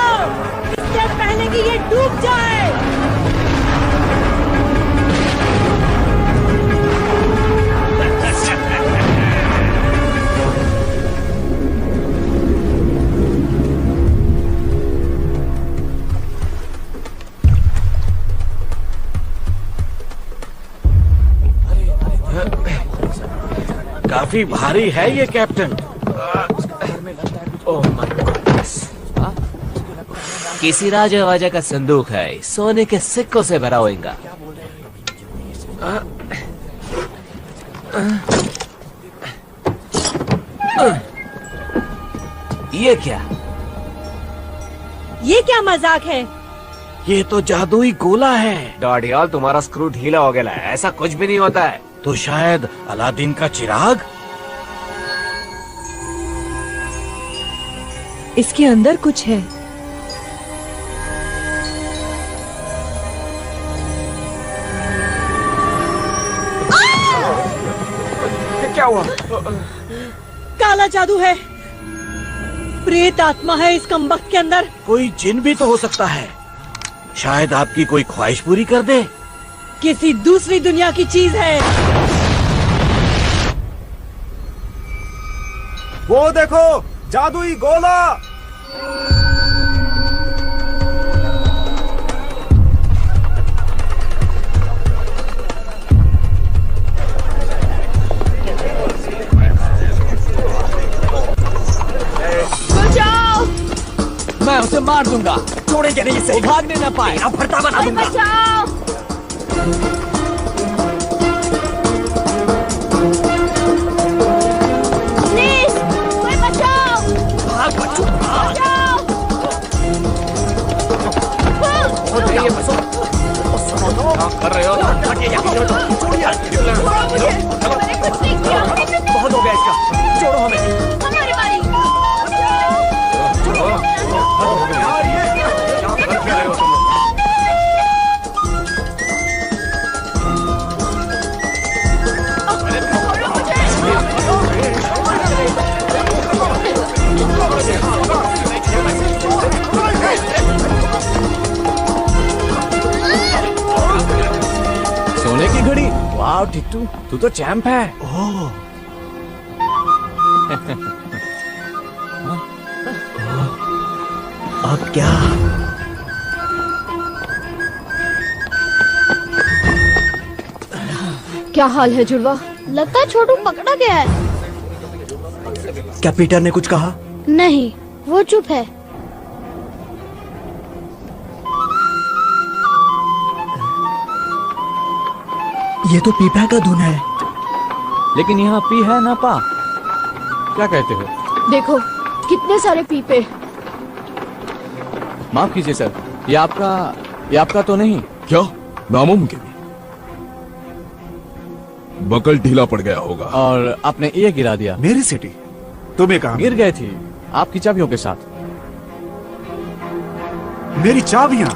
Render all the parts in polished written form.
बचाओ, इससे पहले कि ये डूब जाए। काफी भारी है ये कैप्टन। Oh my goodness. किसी राजा वाजा का संदूक है, सोने के सिक्कों से भरा होगा। ये क्या? ये क्या मजाक है? ये तो जादुई गोला है। डॉडियाल, तुम्हारा स्क्रू ढीला हो गया है। ऐसा कुछ भी नहीं होता है। तो शायद अलादीन का चिराग? इसके अंदर कुछ है। क्या हुआ? काला जादू है। प्रेत आत्मा है इस कमबख्त के अंदर। कोई जिन भी तो हो सकता है। शायद आपकी कोई ख्वाहिश पूरी कर दे। किसी दूसरी दुनिया की चीज है। वो देखो, जादुई गोला। बचाओ! मैं उसे मार दूंगा। छोड़ेंगे नहीं इसे। वो भागने न पाए। अब फरता बना दूंगा। बचाओ! प्लीज, कोई बचाओ! भाग बच्चों, भाग। ये बसो। क्या कर रहे हो? मैंने कुछ नहीं किया। बहुत हो गया इसका। छोड़ो हमें। हमारी बारी। सोने की घड़ी। वाह टिट्टू, तू तो चैंप है। ओह। अब क्या? क्या हाल है जुड़वा? लगता है छोटू पकड़ा गया है। क्या पीटर ने कुछ कहा? नहीं, वो चुप है। ये तो पीपा का धुन है। लेकिन यहाँ पी है ना पा। क्या कहते हो? देखो, कितने सारे पीपे। माफ कीजिए सर, ये आपका तो नहीं? क्या? नामुमकिन। बकल ढीला पड़ गया होगा। और आपने ये गिरा दिया। मेरी सिटी तुम्हें कहा? गिर गए थी आपकी चाबियों के साथ। मेरी चाबियां।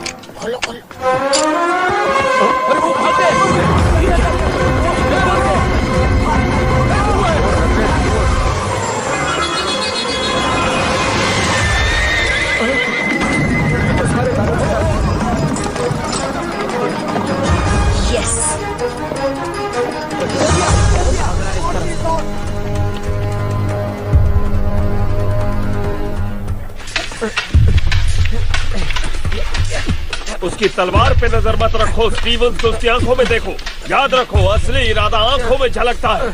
उसकी तलवार पे नजर मत रखो स्टीवंस, को उसकी आंखों में देखो। याद रखो, असली इरादा आंखों में झलकता है।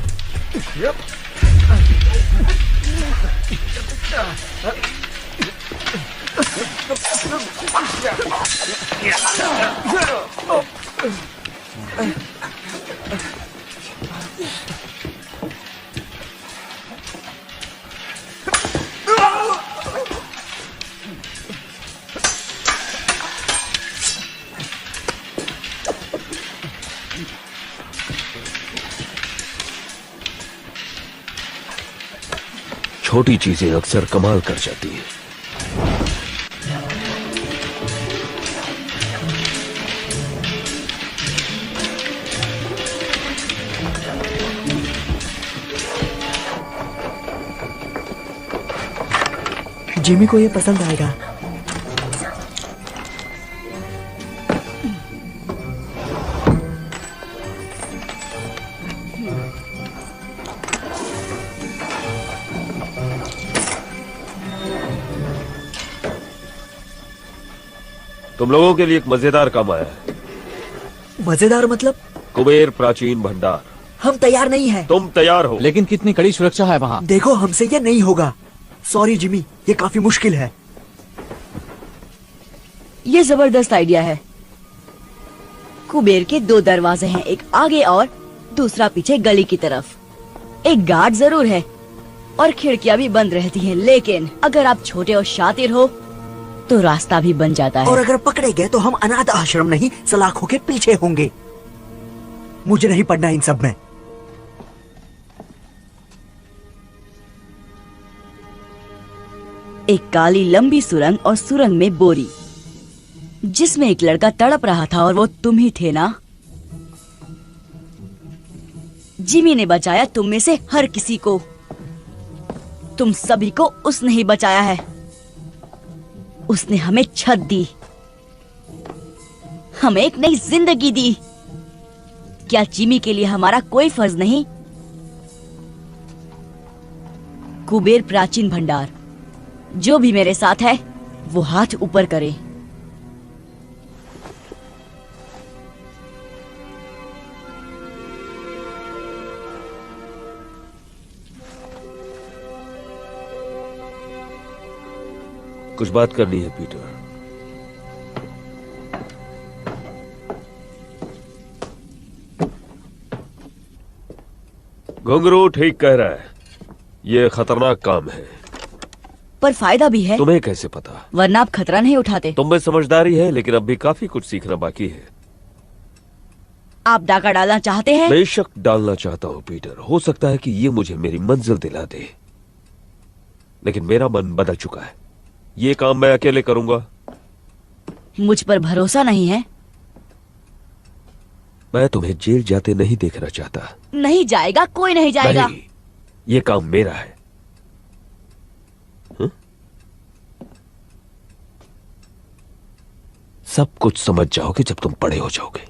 छोटी चीजें अक्सर कमाल कर जाती है। जिमी को ये पसंद आएगा। तुम लोगों के लिए एक मजेदार काम आया है। मजेदार मतलब? कुबेर प्राचीन भंडार। हम तैयार नहीं हैं। तुम तैयार हो? लेकिन कितनी कड़ी सुरक्षा है वहाँ। देखो, हमसे ये नहीं होगा। सॉरी जिमी, ये काफी मुश्किल है। ये जबरदस्त आइडिया है। कुबेर के 2 दरवाजे हैं, एक आगे और दूसरा पीछे गली की तरफ। एक गार्ड जरूर है और खिड़कियां भी बंद रहती हैं, लेकिन अगर आप छोटे और शातिर हो तो रास्ता भी बन जाता है। और अगर पकड़े गए तो हम अनाथ आश्रम नहीं, सलाखों के पीछे होंगे। मुझे नहीं पढ़ना इन सब में। एक काली लंबी सुरंग और सुरंग में बोरी, जिसमें एक लड़का तड़प रहा था, और वो तुम ही थे ना? जिमी ने बचाया तुम में से हर किसी को। तुम सभी को उसने ही बचाया है। उसने हमें छत दी, हमें एक नई जिंदगी दी। क्या जिमी के लिए हमारा कोई फर्ज नहीं? कुबेर प्राचीन भंडार, जो भी मेरे साथ है वो हाथ ऊपर करे। कुछ बात करनी है पीटर। घुंघरू ठीक कह रहा है, ये खतरनाक काम है। पर फायदा भी है। तुम्हें कैसे पता? वरना आप खतरा नहीं उठाते। तुम में समझदारी है, लेकिन अब भी काफी कुछ सीखना बाकी है। आप डाका डालना चाहते हैं? बेशक डालना चाहता हूं पीटर। हो सकता है कि ये मुझे मेरी मंजिल दिला दे, लेकिन मेरा मन बदल चुका है। ये काम मैं अकेले करूंगा। मुझ पर भरोसा नहीं है? मैं तुम्हें जेल जाते नहीं देखना चाहता। नहीं जाएगा, कोई नहीं जाएगा। नहीं, ये काम मेरा है। सब कुछ समझ जाओगे जब तुम बड़े हो जाओगे।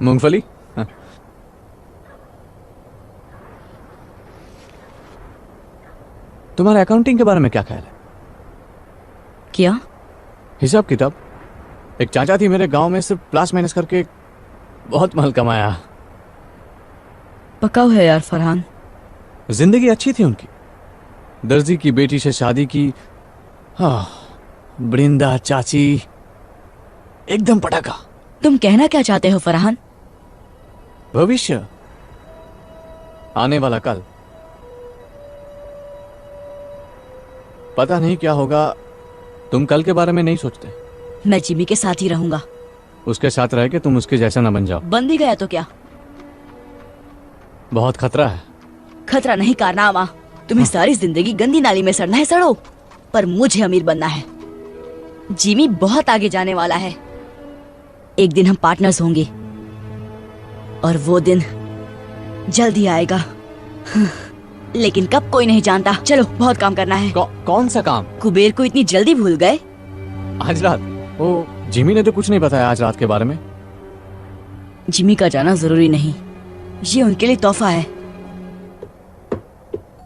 मूंगफली? हाँ। तुम्हारे अकाउंटिंग के बारे में क्या ख्याल है? क्या? हिसाब किताब। एक चाचा थी मेरे गांव में, सिर्फ प्लस माइनस करके बहुत माल कमाया। पकाओ है यार फरहान। जिंदगी अच्छी थी उनकी। दर्जी की बेटी से शादी की। हाँ, बृंदा चाची, एकदम पटाखा। तुम कहना क्या चाहते हो फरहान? भविष्य, आने वाला कल। पता नहीं क्या होगा। तुम कल के बारे में नहीं सोचते? मैं जिमी के साथ ही रहूंगा। उसके साथ रह के तुम उसके जैसा ना बन जाओ। बन भी गया तो क्या? बहुत खतरा है। खतरा नहीं कारनामा। तुम्हें सारी जिंदगी गंदी नाली में सड़ना है, सड़ो, पर मुझे अमीर बनना है। जिमी बहुत आगे जाने वाला है। एक दिन हम पार्टनर्स होंगे, और वो दिन जल्दी आएगा। लेकिन कब कोई नहीं जानता। चलो, बहुत काम करना है। कौन सा काम? कुबेर को इतनी जल्दी भूल गए? आज रात? ओ, जिमी ने तो कुछ नहीं बताया आज रात के बारे में। जिमी का जाना जरूरी नहीं, ये उनके लिए तोहफा है।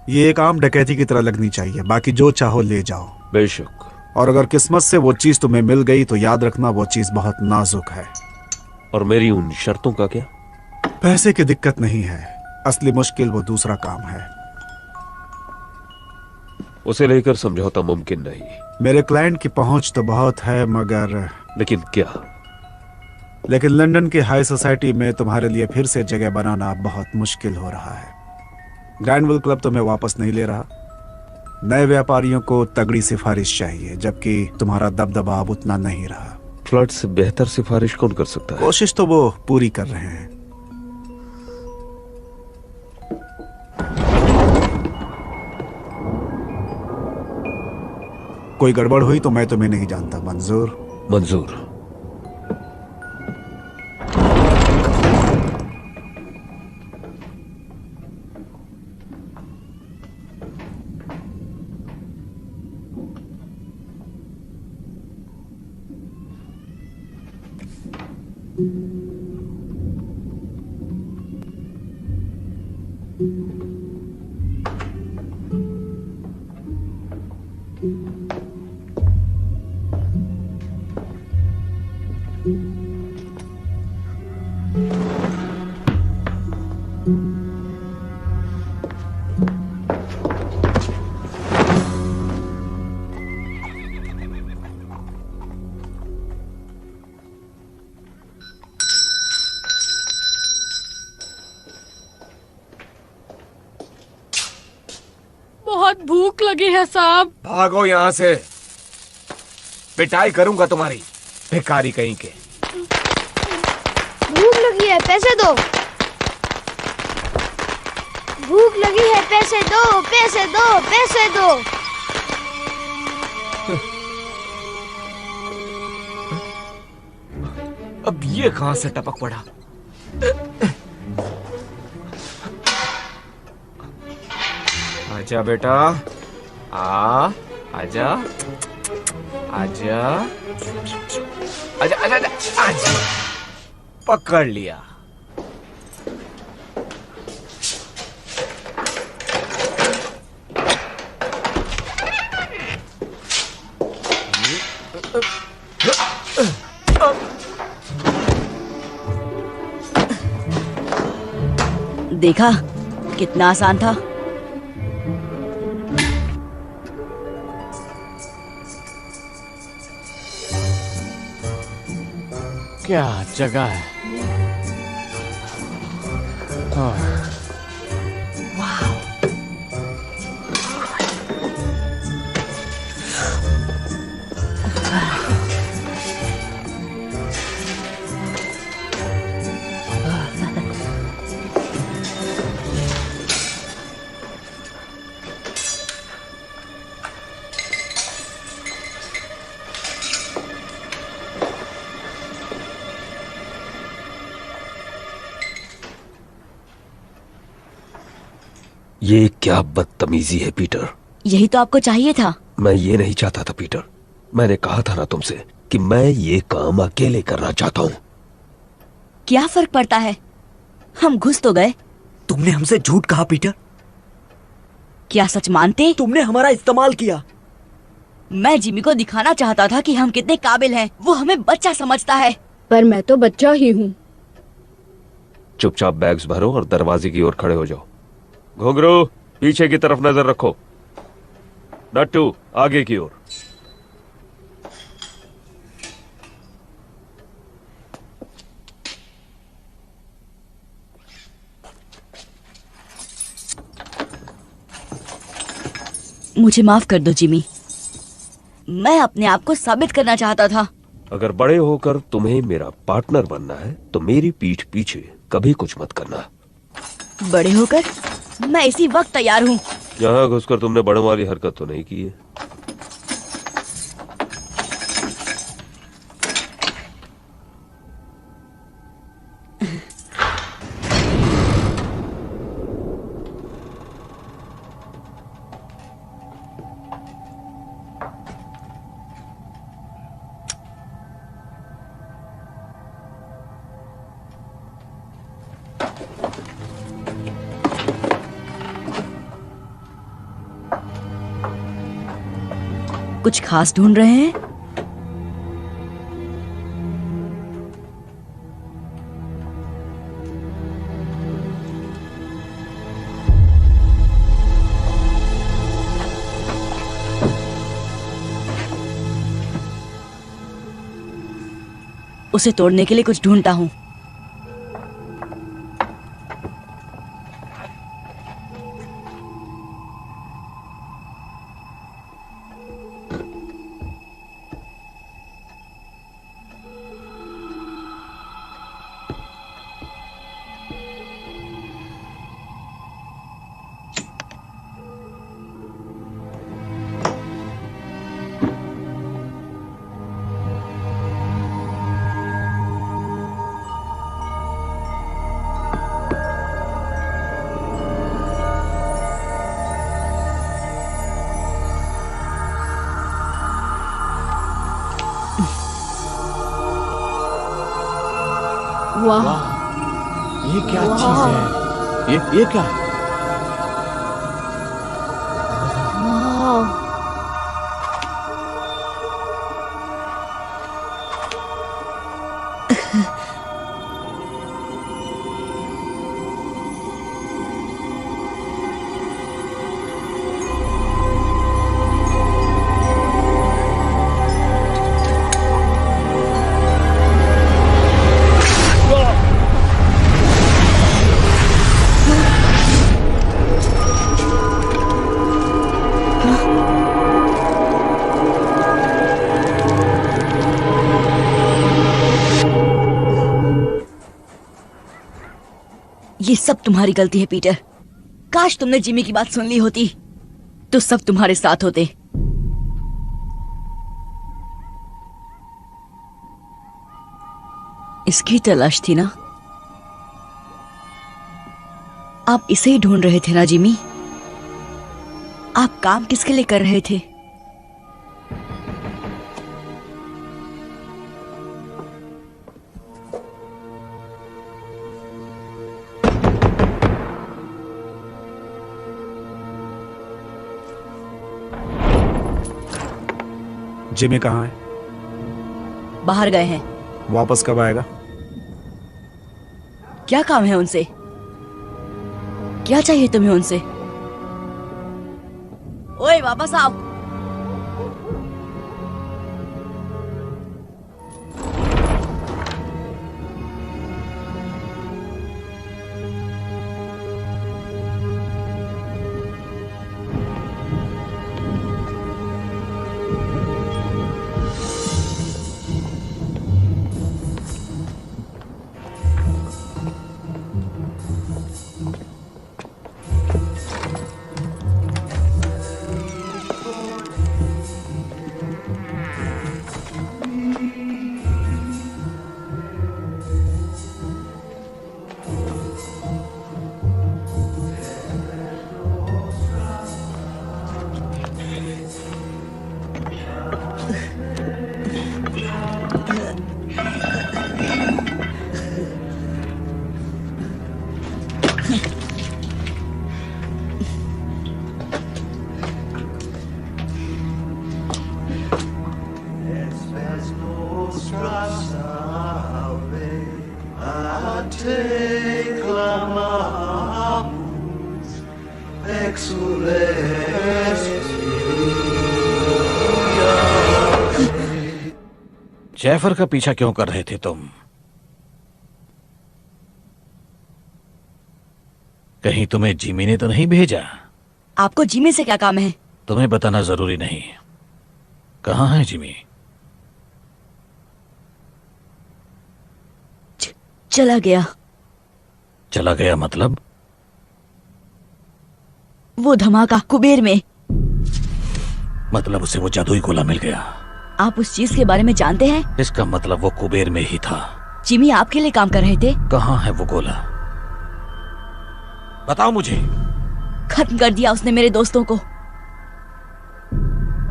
ये एक आम डकैती की तरह लगनी चाहिए। बाकी जो चाहो ले जाओ। बेशक। और अगर किस्मत से वो चीज तुम्हें मिल गई तो याद रखना वो चीज बहुत नाजुक है। और मेरी उन शर्तों का क्या? पैसे की दिक्कत नहीं है, असली मुश्किल वो दूसरा काम है। उसे लेकर समझौता मुमकिन नहीं। मेरे क्लाइंट की पहुंच तो बहुत है, मगर लेकिन क्या? लेकिन लंदन की हाई सोसाइटी में तुम्हारे लिए फिर से जगह बनाना बहुत मुश्किल हो रहा है। ग्रैंडविल क्लब तुम्हें वापस नहीं ले रहा। नए व्यापारियों को तगड़ी सिफारिश चाहिए, जबकि तुम्हारा दबदबा अब उतना नहीं रहा। फ्लड से बेहतर सिफारिश कौन कर सकता है? कोशिश तो वो पूरी कर रहे हैं। कोई गड़बड़ हुई तो मैं तुम्हें नहीं जानता। मंजूर? मंजूर। बहुत भूख लगी है साहब। भागो यहाँ से, पिटाई करूंगा तुम्हारी, भिखारी कहीं के। भूख लगी है, पैसे दो। भूख लगी है, पैसे दो, पैसे दो, पैसे दो। अब ये कहां से टपक पड़ा? आजा बेटा, आजा, आजा, आजा, आजा, आजा, आजा। पकड़ लिया। देखा कितना आसान था। क्या जगह है। ये क्या बदतमीजी है पीटर। यही तो आपको चाहिए था। मैं ये नहीं चाहता था पीटर। मैंने कहा था ना तुमसे कि मैं ये काम अकेले करना चाहता हूँ। क्या फर्क पड़ता है, हम घुस तो गए। तुमने हमसे झूठ कहा पीटर। क्या सच मानते? तुमने हमारा इस्तेमाल किया। मैं जिमी को दिखाना चाहता था कि हम कितने काबिल हैं। वो हमें बच्चा समझता है। पर मैं तो बच्चा ही हूँ। चुपचाप बैग्स भरो और दरवाजे की ओर खड़े हो जाओ। घुंघरू, पीछे की तरफ नजर रखो। नट्टू, आगे की ओर। मुझे माफ कर दो जिमी। मैं अपने आप को साबित करना चाहता था। अगर बड़े होकर तुम्हें मेरा पार्टनर बनना है तो मेरी पीठ पीछे कभी कुछ मत करना। बड़े होकर मैं इसी वक्त तैयार हूँ। यहाँ घुसकर तुमने बड़ों वाली हरकत तो नहीं की है। कुछ खास ढूंढ रहे हैं? उसे तोड़ने के लिए कुछ ढूंढता हूं। वाह ये क्या चीज है? ये क्या है? वाह ये सब तुम्हारी गलती है पीटर। काश तुमने जिमी की बात सुन ली होती तो सब तुम्हारे साथ होते। इसकी तलाश थी ना? आप इसे ही ढूंढ रहे थे ना जिमी? आप काम किसके लिए कर रहे थे? जिमी कहाँ है? बाहर गए हैं। वापस कब आएगा? क्या काम है उनसे? क्या चाहिए तुम्हें उनसे? ओए वापस आओ। जैफर का पीछा क्यों कर रहे थे तुम? कहीं तुम्हें जिमी ने तो नहीं भेजा? आपको जिमी से क्या काम है? तुम्हें बताना जरूरी नहीं। कहाँ है जिमी? चला गया। चला गया मतलब? वो धमाका कुबेर में। मतलब उसे वो जादुई गोला मिल गया। आप उस चीज के बारे में जानते हैं? इसका मतलब वो कुबेर में ही था। जिमी आपके लिए काम कर रहे थे। कहाँ है वो गोला? बताओ मुझे। खत्म कर दिया उसने मेरे दोस्तों को।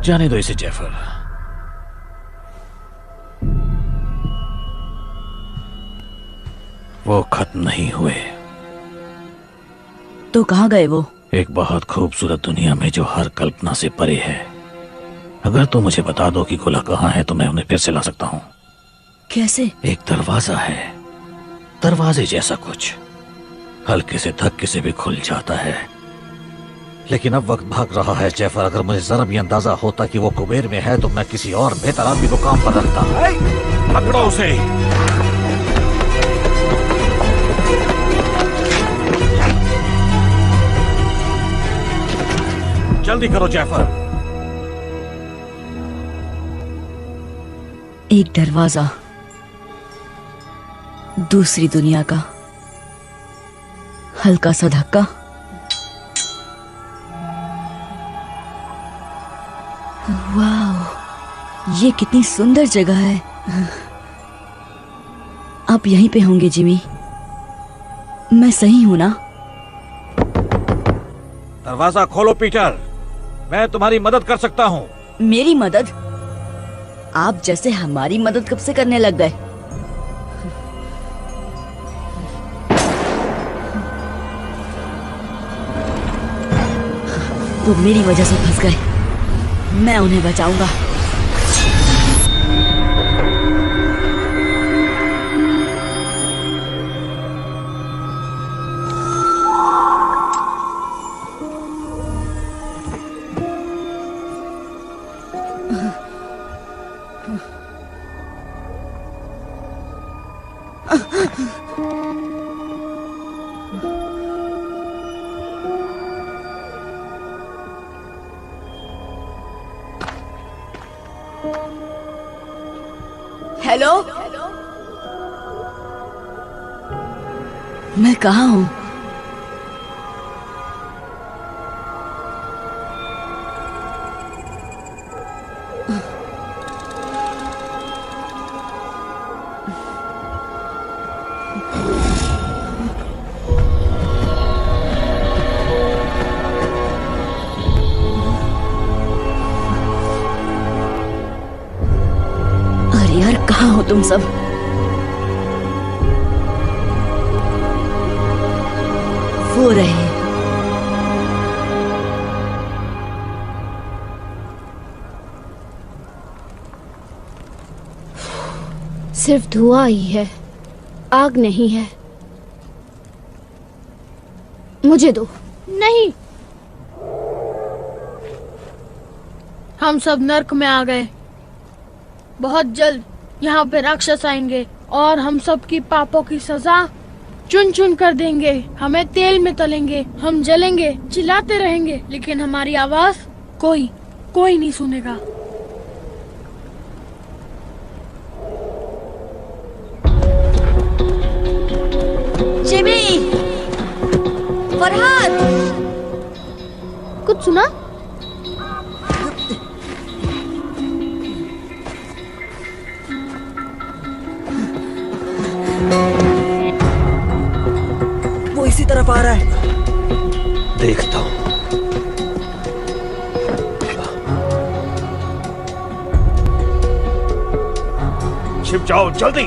जाने दो इसे जैफर। वो खत्म नहीं हुए। तो कहाँ गए वो? एक बहुत खूबसूरत दुनिया में जो हर कल्पना से परे है। अगर तुम मुझे बता दो कि गोला कहाँ है तो मैं उन्हें फिर से ला सकता हूँ। कैसे? एक दरवाजा है, दरवाजे जैसा कुछ, हल्के से धक्के से भी खुल जाता है। लेकिन अब वक्त भाग रहा है जैफर। अगर मुझे जरा भी अंदाजा होता कि वो कुबेर में है तो मैं किसी और बेहतर आदमी को काम पर रखता। पकड़ो उसे। जल्दी करो जैफर। एक दरवाजा, दूसरी दुनिया का, हल्का सा धक्का। वाह, ये कितनी सुंदर जगह है। आप यहीं पे होंगे जिमी? मैं सही हूं ना? दरवाजा खोलो पीटर, मैं तुम्हारी मदद कर सकता हूँ। मेरी मदद? आप जैसे हमारी मदद कब से करने लग गए? वो मेरी वजह से फंस गए। मैं उन्हें बचाऊंगा। हेलो, मैं कहाँ हूँ? अरे यार, कहाँ हो तुम सब? वो रहे। सिर्फ धुआं ही है, आग नहीं है। मुझे दो। नहीं, हम सब नर्क में आ गए। बहुत जल्द यहाँ पे राक्षस आएंगे और हम सब की पापों की सजा चुन चुन कर देंगे। हमें तेल में तलेंगे, हम जलेंगे, चिल्लाते रहेंगे, लेकिन हमारी आवाज कोई नहीं सुनेगा। जिमी, फरहान, कुछ सुना? वो इसी तरफ आ रहा है। देखता हूं। छिप जाओ जल्दी।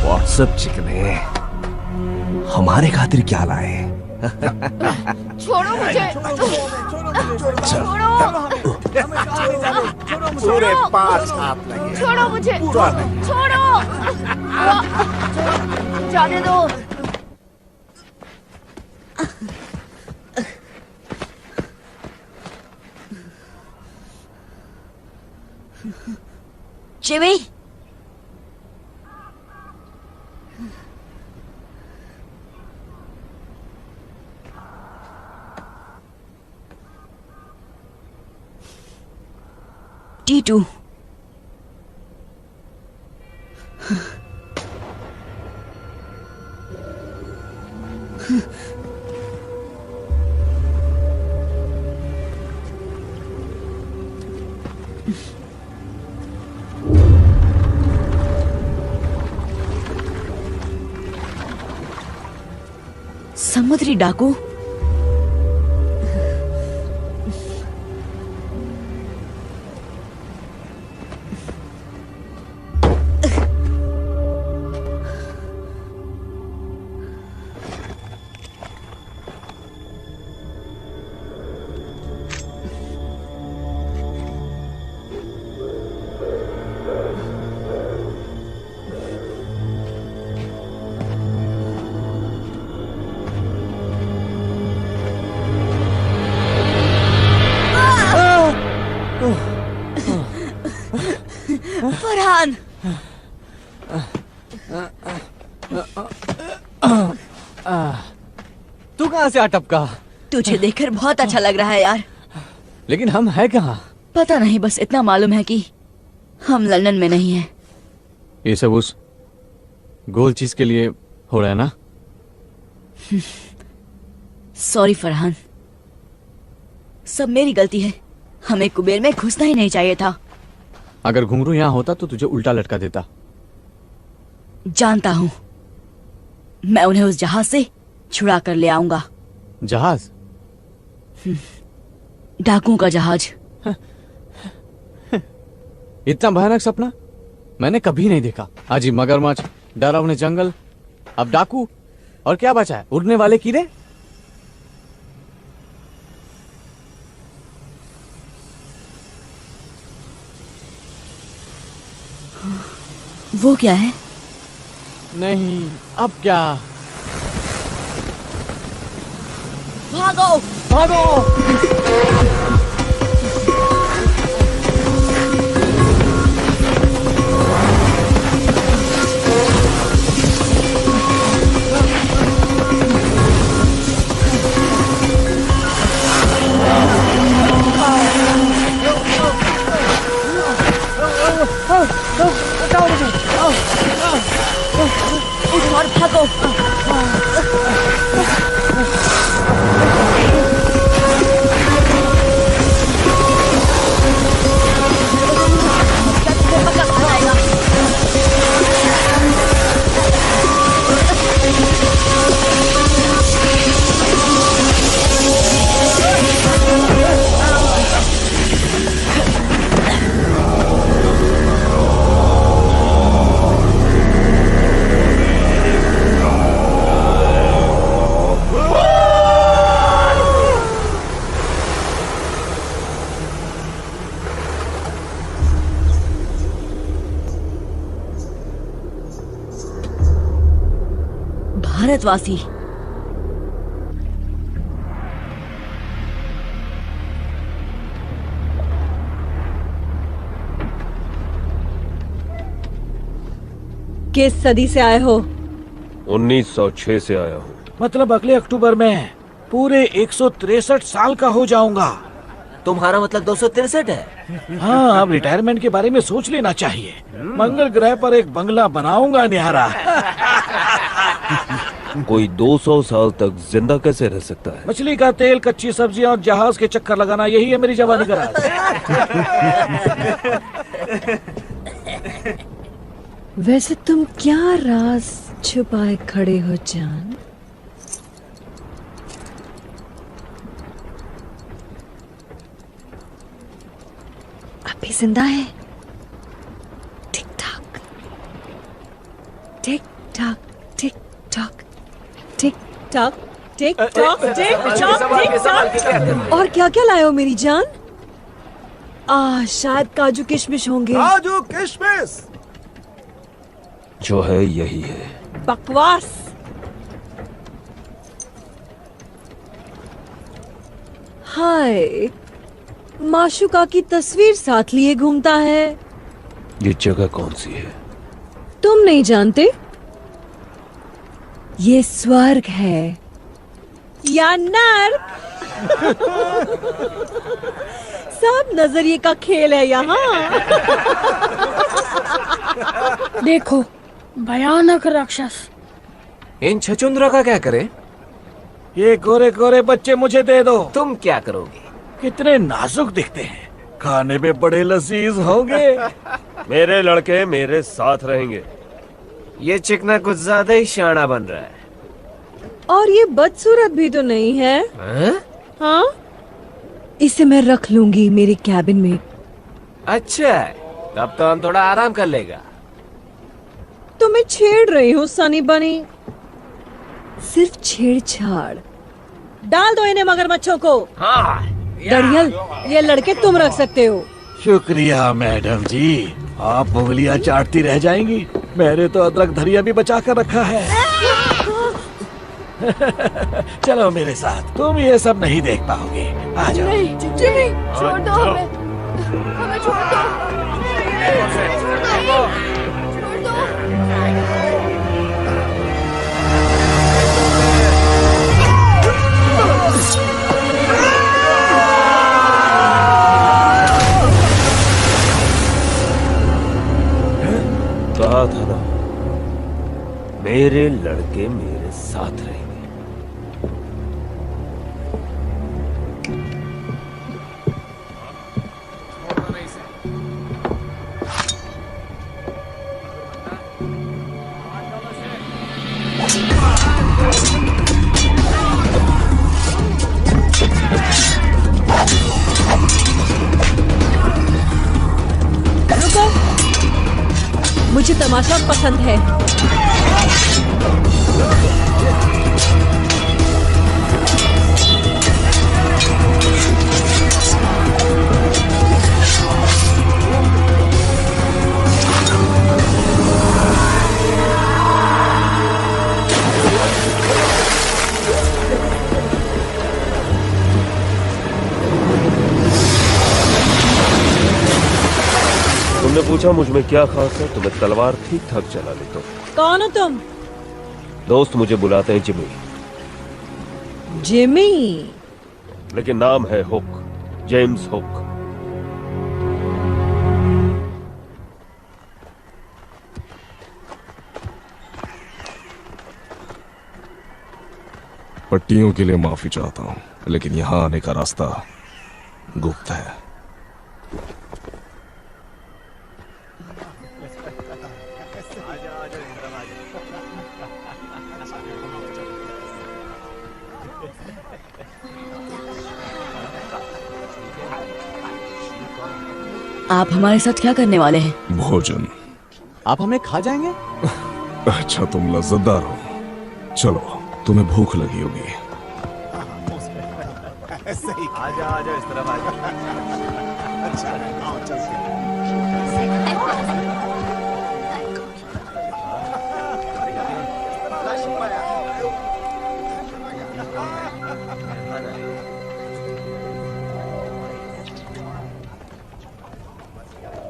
वाह, सब चिकने हमारे खातिर क्या लाए? छोड़ो मुझे। छोड़ो। पूरे 5 हाथ लगे। छोड़ो मुझे। छोड़ो। जाने दो। Jimmy, T2। समुद्री डाकू। फरहान, तू कहाँ से आ टपका? तुझे देखकर बहुत अच्छा लग रहा है यार। लेकिन हम हैं कहाँ? पता नहीं, बस इतना मालूम है कि हम लंदन में नहीं हैं। ये सब उस गोल चीज के लिए हो रहा है ना? सॉरी फरहान, सब मेरी गलती है। हमें कुबेर में घुसना ही नहीं चाहिए था। अगर घुंघरू यहाँ होता तो तुझे उल्टा लटका देता। जानता हूँ, मैं उन्हें उस जहाज से छुड़ा कर ले आऊंगा। जहाज? डाकुओं का जहाज। इतना भयानक सपना मैंने कभी नहीं देखा। अजी मगरमच्छ, डरावने जंगल, अब डाकू, और क्या बचा है? उड़ने वाले कीड़े। वो क्या है? नहीं, अब क्या? भागो भागो। और भागो। भारतवासी। किस सदी से आए हो? 1906 से आया हूँ। मतलब अगले अक्टूबर में पूरे 163 साल का हो जाऊंगा। तुम्हारा मतलब 263 है? हाँ, अब रिटायरमेंट के बारे में सोच लेना चाहिए। मंगल ग्रह पर एक बंगला बनाऊंगा न्यारा। कोई 200 साल तक जिंदा कैसे रह सकता है? मछली का तेल, कच्ची सब्जियां और जहाज के चक्कर लगाना, यही है मेरी जवानी का राज। वैसे तुम क्या राज छुपाए खड़े हो जान? अभी जिंदा है? Tick tock tick tock tick tock tick tock tick tock tick tock tick tock. और क्या क्या लाए हो मेरी जान? शायद काजू किशमिश होंगे। काजू किशमिश जो है यही है। बकवास। हाय, माशुका की तस्वीर साथ लिए घूमता है। ये जगह कौन सी है? तुम नहीं जानते? ये स्वर्ग है या नर्क। सब नजरिए का खेल है यहाँ। देखो, भयानक राक्षस। इन छचुंद्रों का क्या करें? ये गोरे गोरे बच्चे मुझे दे दो। तुम क्या करोगे? कितने नाजुक दिखते हैं, खाने में बड़े लजीज होंगे। मेरे लड़के मेरे साथ रहेंगे। ये चिकना कुछ ज्यादा ही शाना बन रहा है। और ये बदसूरत भी तो नहीं है। हाँ, इसे मैं रख लूंगी मेरे कैबिन में। अच्छा, तब तो हम थोड़ा आराम कर लेगा। तुम्हें छेड़ रही हूँ सनी बनी। सिर्फ छेड़छाड़। डाल दो इन्हें मगरमच्छों को। हाँ। दरियल, ये लड़के तुम रख सकते हो। शुक्रिया मैडम जी, आप उंगलियां चाटती रह जाएंगी। मैंने तो अदरक धरिया भी बचा कर रखा है। चलो मेरे साथ, तुम ये सब नहीं देख पाओगे। आ जाओ। नहीं, जिमी, छोड़ दो हमें। हमें छोड़ दो। छोड़ दो। कहा था ना, मेरे लड़के मेरे साथ रहेंगे। रुको, मुझे तमाशा पसंद है। तुमने पूछा मुझ में क्या खास है, तो मैं तलवार ठीक ठाक चला लेता हूँ। कौन हो तुम? दोस्त मुझे बुलाते हैं जिमी। जिमी? लेकिन नाम है हुक, जेम्स हुक। पट्टियों के लिए माफी चाहता हूँ, लेकिन यहाँ आने का रास्ता गुप्त है। आप हमारे साथ क्या करने वाले हैं? भोजन। आप हमें खा जाएंगे? अच्छा, तुम लज्जतदार हो। चलो, तुम्हें भूख लगी होगी। आजा आजा, इस तरफ आजा। अच्छा, आओ चलते हैं।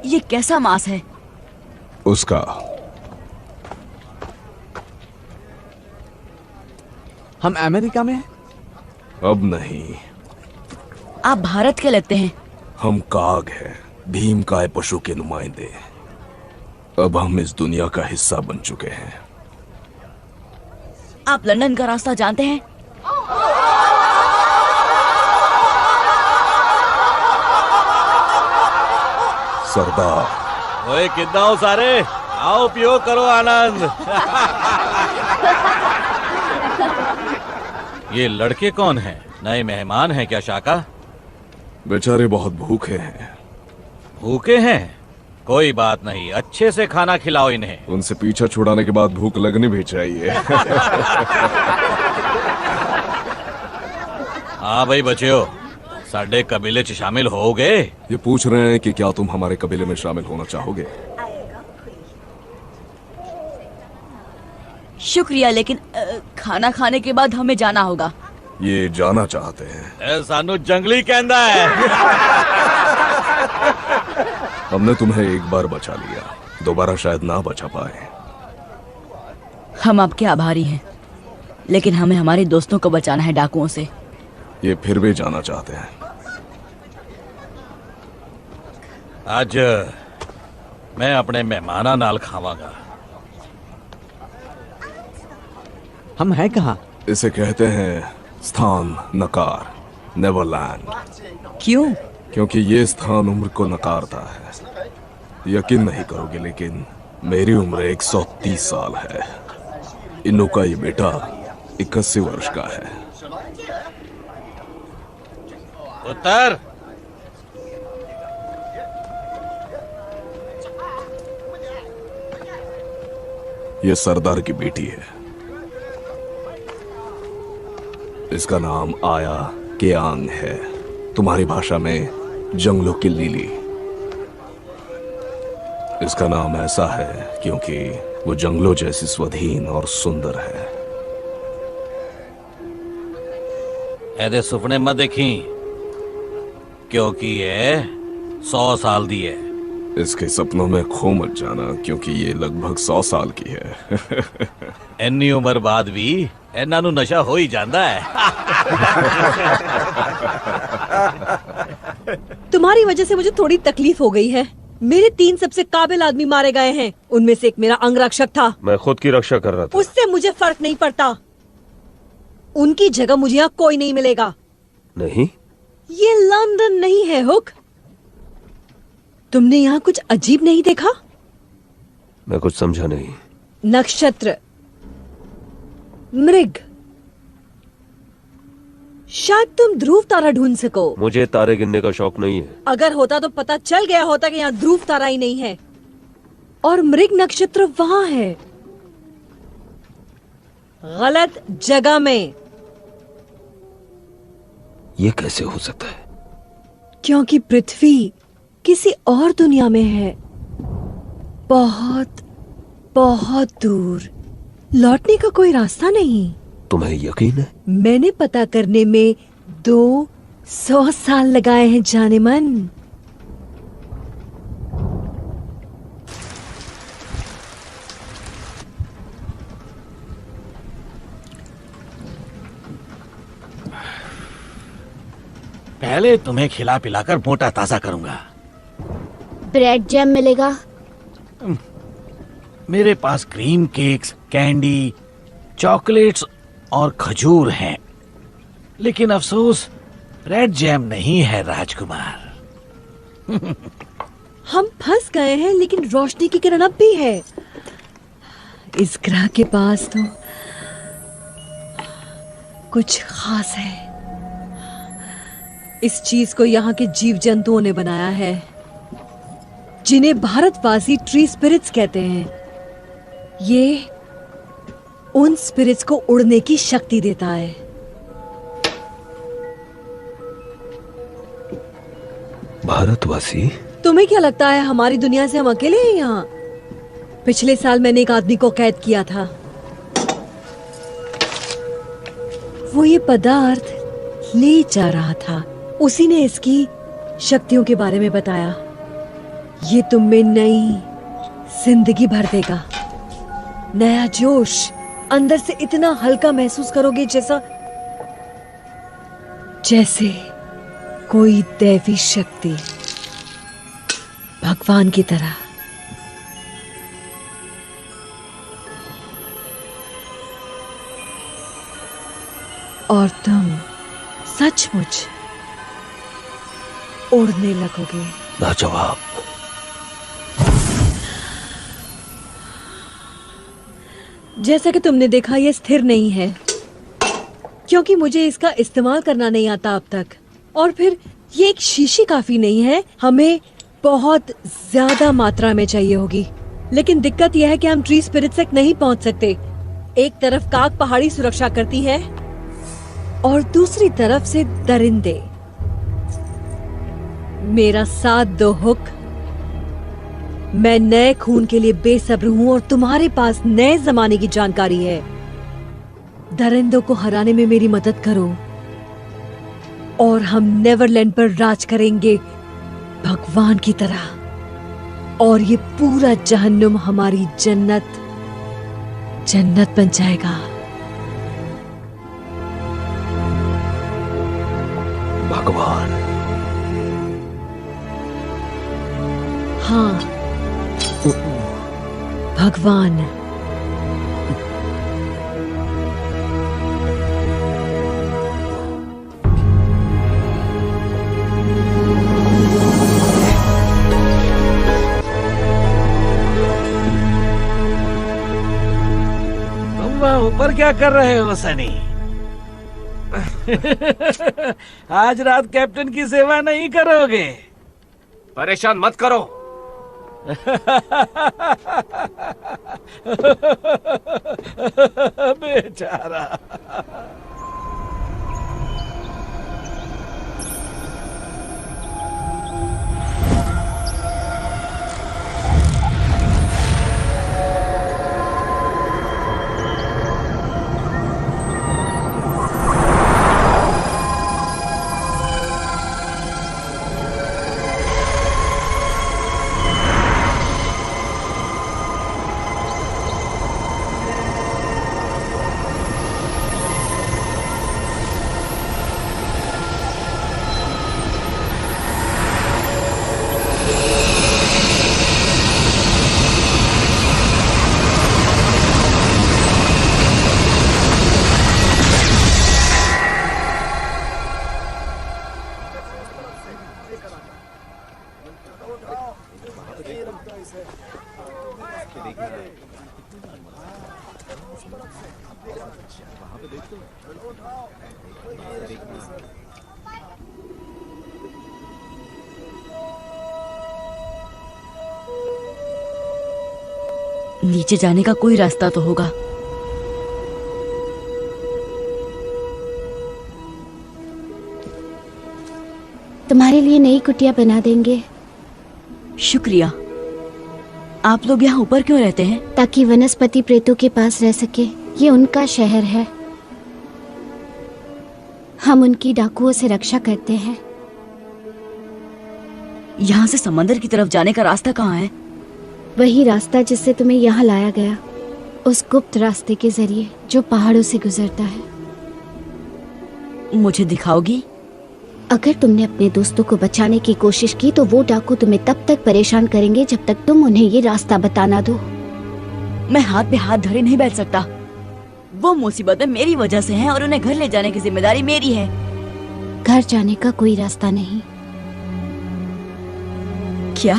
ये कैसा मांस है? उसका। हम अमेरिका में हैं? अब नहीं। आप भारत के लगते हैं। हम काग हैं, भीम काय पशु के नुमाइंदे। अब हम इस दुनिया का हिस्सा बन चुके हैं। आप लंदन का रास्ता जानते हैं? सरदार। ओए कितना हो सारे, आओ पियो करो आनंद। ये लड़के कौन हैं? नए मेहमान हैं क्या शाका? बेचारे बहुत भूखे हैं। भूखे हैं? कोई बात नहीं, अच्छे से खाना खिलाओ इन्हें। उनसे पीछा छुड़ाने के बाद भूख लगनी भी चाहिए। हाँ भाई बच्चों, साडे कबीले च शामिल हो गए? ये पूछ रहे हैं कि क्या तुम हमारे कबीले में शामिल होना चाहोगे? शुक्रिया, लेकिन खाना खाने के बाद हमें जाना होगा। ये जाना चाहते हैं। सानू जंगली कहंदा है। हमने तुम्हें एक बार बचा लिया, दोबारा शायद ना बचा पाए। हम आपके आभारी हैं, लेकिन हमें हमारे दोस्तों को बचाना है डाकुओं से। ये फिर भी जाना चाहते हैं। आज मैं अपने मेहमाना नाल खावांगा। हम हैं कहाँ? इसे कहते हैं स्थान नकार, नेवरलैंड। क्यों? क्योंकि ये स्थान उम्र को नकारता है। यकीन नहीं करोगे, लेकिन मेरी उम्र 130 साल है। इन्नू का ये बेटा 81 वर्ष का है। उत्तर। ये सरदार की बेटी है। इसका नाम आया केआंग है, तुम्हारी भाषा में जंगलों की लिली। इसका नाम ऐसा है क्योंकि वो जंगलों जैसी स्वाधीन और सुंदर है। ऐदे सुपने मत देखी, क्योंकि ये 100 साल दी है। इसके सपनों में खो मत जाना, क्योंकि ये लगभग 100 साल की है। इन्नी उम्र बाद भी इन्हां नूं नशा हो ही जाता है। तुम्हारी वजह से मुझे थोड़ी तकलीफ हो गई है। मेरे 3 सबसे काबिल आदमी मारे गए हैं, उनमें से एक मेरा अंगरक्षक था। मैं खुद की रक्षा कर रहा था। उससे मुझे फर्क नहीं पड़ता। उनकी जगह मुझे यहाँ कोई नहीं मिलेगा। नहीं, ये लंदन नहीं है हुक। तुमने यहाँ कुछ अजीब नहीं देखा? मैं कुछ समझा नहीं। नक्षत्र, मृग, शायद तुम ध्रुव तारा ढूंढ सको। मुझे तारे गिनने का शौक नहीं है। अगर होता तो पता चल गया होता कि यहाँ ध्रुव तारा ही नहीं है। और मृग नक्षत्र वहां है, गलत जगह में। ये कैसे हो सकता है? क्योंकि पृथ्वी किसी और दुनिया में है, बहुत बहुत दूर। लौटने का कोई रास्ता नहीं। तुम्हें यकीन है? मैंने पता करने में 200 साल लगाए हैं जाने मन। पहले तुम्हें खिला पिलाकर मोटा ताजा करूंगा। ब्रेड जैम मिलेगा? मेरे पास क्रीम केक्स, कैंडी, चॉकलेट्स और खजूर हैं, लेकिन अफसोस ब्रेड जैम नहीं है राजकुमार। हम फंस गए हैं, लेकिन रोशनी की किरण अब भी है। इस ग्रह के पास तो कुछ खास है। इस चीज को यहाँ के जीव जंतुओं ने बनाया है, जिन्हें भारतवासी ट्री स्पिरिट्स कहते हैं। ये उन स्पिरिट्स को उड़ने की शक्ति देता है। भारतवासी? तुम्हें क्या लगता है हमारी दुनिया से हम अकेले हैं यहाँ? पिछले साल मैंने एक आदमी को कैद किया था। वो ये पदार्थ ले जा रहा था। उसी ने इसकी शक्तियों के बारे में बताया। ये तुम में नई जिंदगी भर देगा, नया जोश। अंदर से इतना हल्का महसूस करोगे जैसे कोई दैवी शक्ति, भगवान की तरह। और तुम सचमुच उड़ने लगोगे। लाजवाब। जैसा कि तुमने देखा, यह स्थिर नहीं है, क्योंकि मुझे इसका इस्तेमाल करना नहीं आता अब तक। और फिर ये एक शीशी काफी नहीं है, हमें बहुत ज्यादा मात्रा में चाहिए होगी। लेकिन दिक्कत यह है कि हम ट्री स्पिरिट्स तक नहीं पहुंच सकते। एक तरफ काग पहाड़ी सुरक्षा करती है और दूसरी तरफ से दरिंदे। मेरा साथ दो हुक। मैं नए खून के लिए बेसब्र हूं और तुम्हारे पास नए जमाने की जानकारी है। दरिंदों को हराने में मेरी मदद करो और हम नेवरलैंड पर राज करेंगे भगवान की तरह। और ये पूरा जहन्नुम हमारी जन्नत बन जाएगा। भगवान? हाँ, भगवान। तुम वहाँ ऊपर क्या कर रहे हो सनी? आज रात कैप्टन की सेवा नहीं करोगे? परेशान मत करो। बेचारा। नीचे जाने का कोई रास्ता तो होगा। तुम्हारे लिए नई कुटिया बना देंगे। शुक्रिया। आप लोग यहाँ ऊपर क्यों रहते हैं? ताकि वनस्पति प्रेतों के पास रह सके। ये उनका शहर है। हम उनकी डाकुओं से रक्षा करते हैं। यहाँ से समंदर की तरफ जाने का रास्ता कहाँ है? वही रास्ता जिससे तुम्हें यहाँ लाया गया, उस गुप्त रास्ते के जरिए जो पहाड़ों से गुजरता है। मुझे दिखाओगी? अगर तुमने अपने दोस्तों को बचाने की कोशिश की तो वो डाकू तुम्हें तब तक परेशान करेंगे जब तक तुम उन्हें ये रास्ता बताना दो। मैं हाथ पे हाथ धरे नहीं बैठ सकता। वो मुसीबतें मेरी वजह से हैं और उन्हें घर ले जाने की जिम्मेदारी मेरी है। घर जाने का कोई रास्ता नहीं। क्या?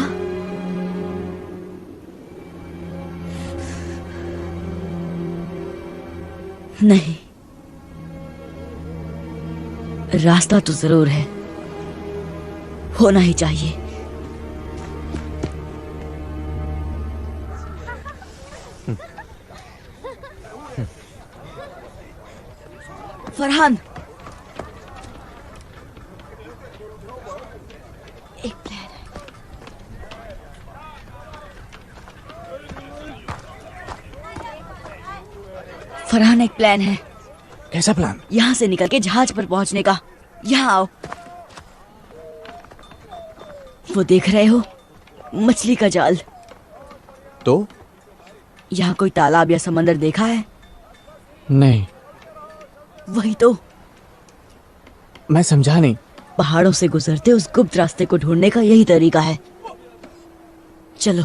नहीं, रास्ता तो जरूर है, होना ही चाहिए। फरहान, एक प्लान है। फरहान, एक प्लान है। कैसा प्लान? यहाँ से निकल के जहाज पर पहुंचने का। यहाँ आओ। वो देख रहे हो, मछली का जाल। तो यहाँ कोई तालाब या समंदर देखा है? नहीं। वही तो। मैं समझा नहीं। पहाड़ों से गुजरते उस गुप्त रास्ते को ढूंढने का यही तरीका है। चलो।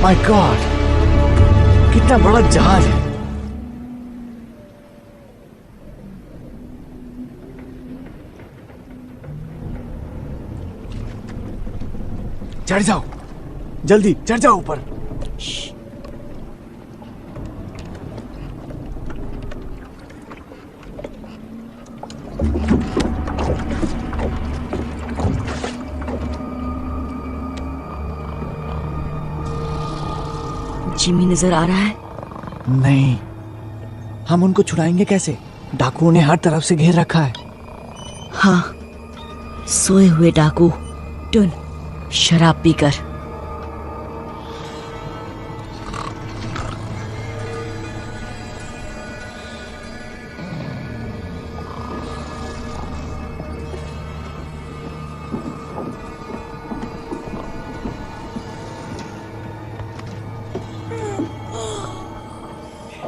माय गॉड, कितना बड़ा जहाज है। चढ़ जाओ, जल्दी चढ़ जाओ ऊपर। जिमी नजर आ रहा है? नहीं, हम उनको छुड़ाएंगे कैसे? डाकुओं ने हर तरफ से घेर रखा है। हाँ, सोए हुए डाकू टुन शराब पीकर।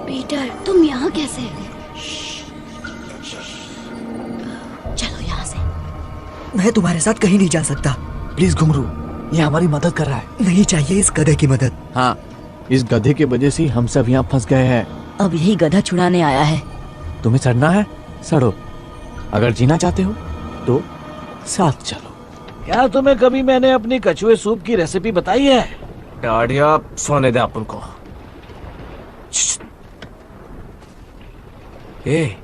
पीटर, तुम यहाँ कैसे? चलो यहाँ से। मैं तुम्हारे साथ कहीं नहीं जा सकता। प्लीज घुंघरू, ये हमारी मदद कर रहा है। नहीं चाहिए इस गधे की मदद। हाँ, इस गधे की वजह से हम सब यहाँ फंस गए हैं। अब यही गधा छुड़ाने आया है। तुम्हें सड़ना है, सड़ो। अगर जीना चाहते हो तो साथ चलो। क्या तुम्हें कभी मैंने अपनी कछुए सूप की रेसिपी बताई है? डाढ़िया सोने दे अपन को। ए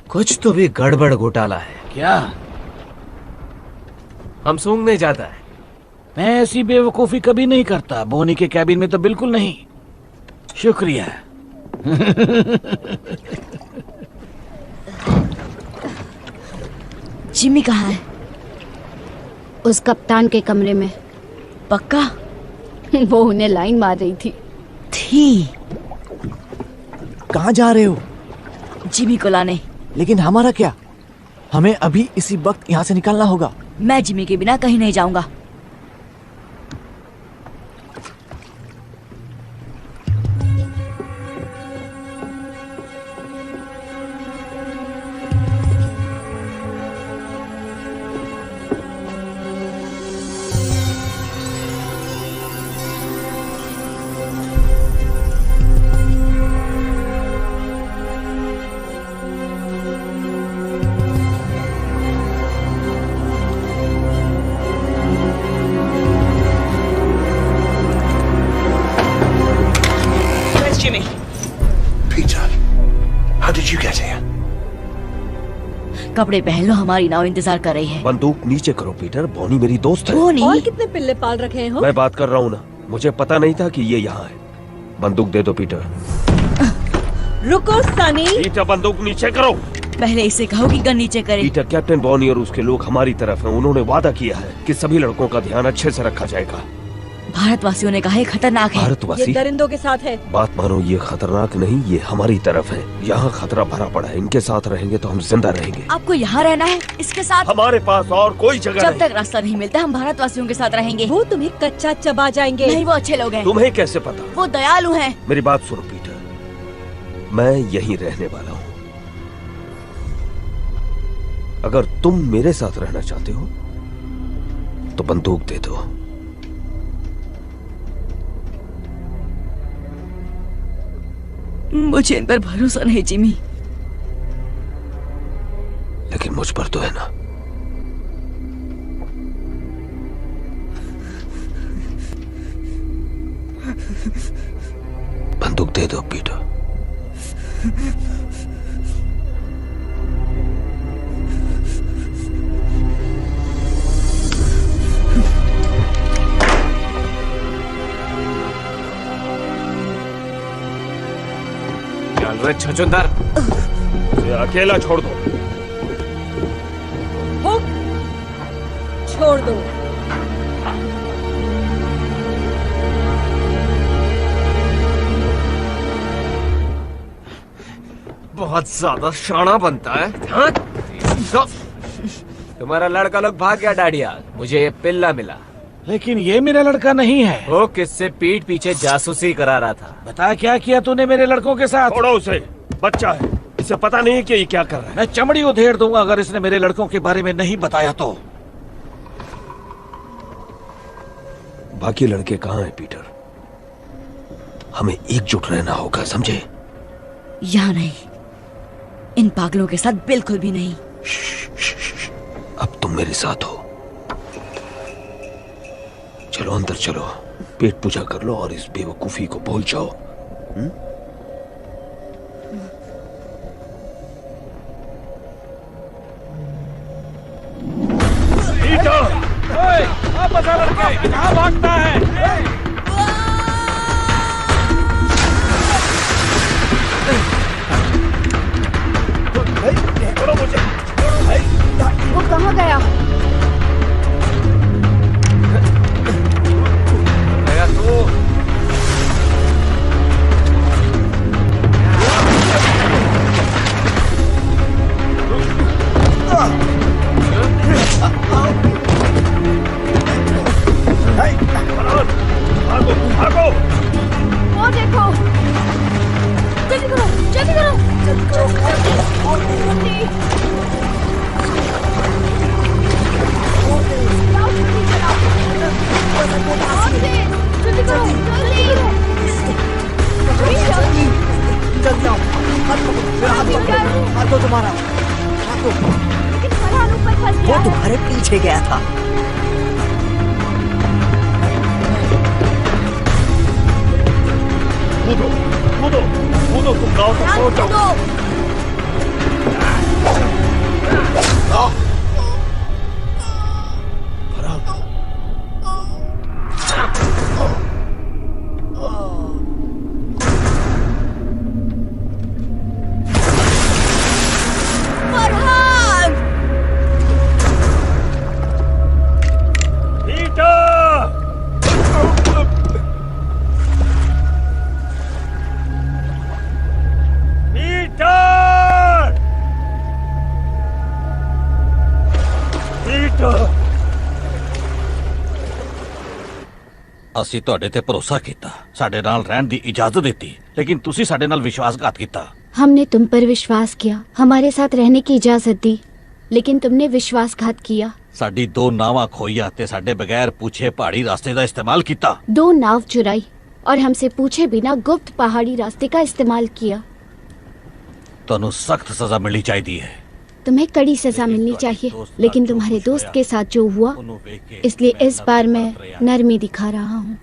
कुछ तो भी गड़बड़ घोटाला है। क्या? हम सूंघने जाता है। मैं ऐसी बेवकूफी कभी नहीं करता। बोनी के कैबिन में तो बिल्कुल नहीं। शुक्रिया। जिमी कहाँ है? उस कप्तान के कमरे में। पक्का? वो उन्हें लाइन मार रही थी। कहाँ जा रहे हो? जिमी को लाने। लेकिन हमारा क्या? हमें अभी इसी वक्त यहाँ से निकलना होगा। मैं जिमी के बिना कहीं नहीं जाऊंगा। कपड़े पहन लो, हमारी नाव इंतजार कर रही है। बंदूक नीचे करो पीटर, बोनी मेरी दोस्त है। बोनी? और कितने पिल्ले पाल रखे हो? मैं बात कर रहा हूँ ना, मुझे पता नहीं था कि ये यहाँ है। बंदूक दे दो पीटर। रुको सनी। पीटर बंदूक नीचे करो। पहले इसे कहो कि गन नीचे करे। पीटर, कैप्टन बॉनी और उसके लोग हमारी तरफ हैं। उन्होंने वादा किया है कि सभी लड़कों का ध्यान अच्छे से रखा जाएगा। भारतवासियों ने कहा है खतरनाक है। भारतवासी? ये दरिंदों के साथ है। बात मानो, ये खतरनाक नहीं, ये हमारी तरफ है। यहाँ खतरा भरा पड़ा है। इनके साथ रहेंगे तो हम जिंदा रहेंगे। आपको यहाँ रहना है इसके साथ? हमारे पास और कोई जगह जब नहीं। तक रास्ता नहीं मिलता हम भारतवासियों के साथ रहेंगे। वो तुम्हें कच्चा चबा जाएंगे। नहीं, वो अच्छे लोग हैं। तुम्हें कैसे पता? वो दयालु हैं। मेरी बात सुनो पीटर, मैं यहीं रहने वाला हूँ। अगर तुम मेरे साथ रहना चाहते हो तो बंदूक दे दो। मुझे इन पर भरोसा नहीं जिमी। लेकिन मुझ पर तो है ना। बंदूक दे दो पीटर। छछुंदर, अकेला छोड़ दो। हुक, छोड़ दो। बहुत ज्यादा शाना बनता है। हाँ? तुम्हारा लड़का लोग भाग गया डाडिया। मुझे ये पिल्ला मिला। लेकिन ये मेरा लड़का नहीं है। वो किससे पीठ पीछे जासूसी करा रहा था। बता क्या किया तूने मेरे लड़कों के साथ? छोड़ो उसे, बच्चा है, इसे पता नहीं कि ये क्या कर रहा है। मैं चमड़ी उधेड़ दूंगा अगर इसने मेरे लड़कों के बारे में नहीं बताया तो। बाकी लड़के कहाँ हैं पीटर? हमें एकजुट रहना होगा, समझे? यहाँ नहीं, इन पागलों के साथ बिल्कुल भी नहीं। अब तुम मेरे साथ हो। चलो अंदर चलो, पेट पूजा कर लो और इस बेवकूफी को भूल जाओ। आप बता लड़के, कहाँ भागता है? वो कहाँ गया? वो देखो, जल्दी करो, जल्दी करो, जल्दी। जल्दी करो, जल्दी। लो तुम्हारा। लेकिन फरहान ऊपर फंस गया वो है। तुम्हारे पीछे गया था। कूदो कूदो कूदो, तुम गांव तक पहुंच जाओ। फरहान! ਅਸੀਂ ਤੁਹਾਡੇ ਤੇ ਭਰੋਸਾ ਕੀਤਾ, ਸਾਡੇ ਨਾਲ ਰਹਿਣ ਦੀ ਇਜਾਜ਼ਤ ਦਿੱਤੀ, ਲੇਕਿਨ ਤੁਸੀਂ ਸਾਡੇ ਨਾਲ ਵਿਸ਼ਵਾਸਘਾਤ ਕੀਤਾ। हमने तुम पर विश्वास किया, हमारे साथ रहने की इजाजत दी, लेकिन तुमने विश्वासघात किया। ਸਾਡੀ ਦੋ ਨਾਵਾਂ ਖੋਈਆਂ ਤੇ ਸਾਡੇ ਬਗੈਰ पूछे पहाड़ी रास्ते का इस्तेमाल किया। 2 नाव चुराई और हमसे पूछे बिना गुप्त पहाड़ी रास्ते का इस्तेमाल किया। ਤੁਹਾਨੂੰ सख्त सजा मिलनी चाहिए। तुम्हें कड़ी सजा मिलनी चाहिए, लेकिन तुम्हारे दोस्त के साथ जो हुआ, इसलिए इस बार मैं नरमी दिखा रहा हूँ।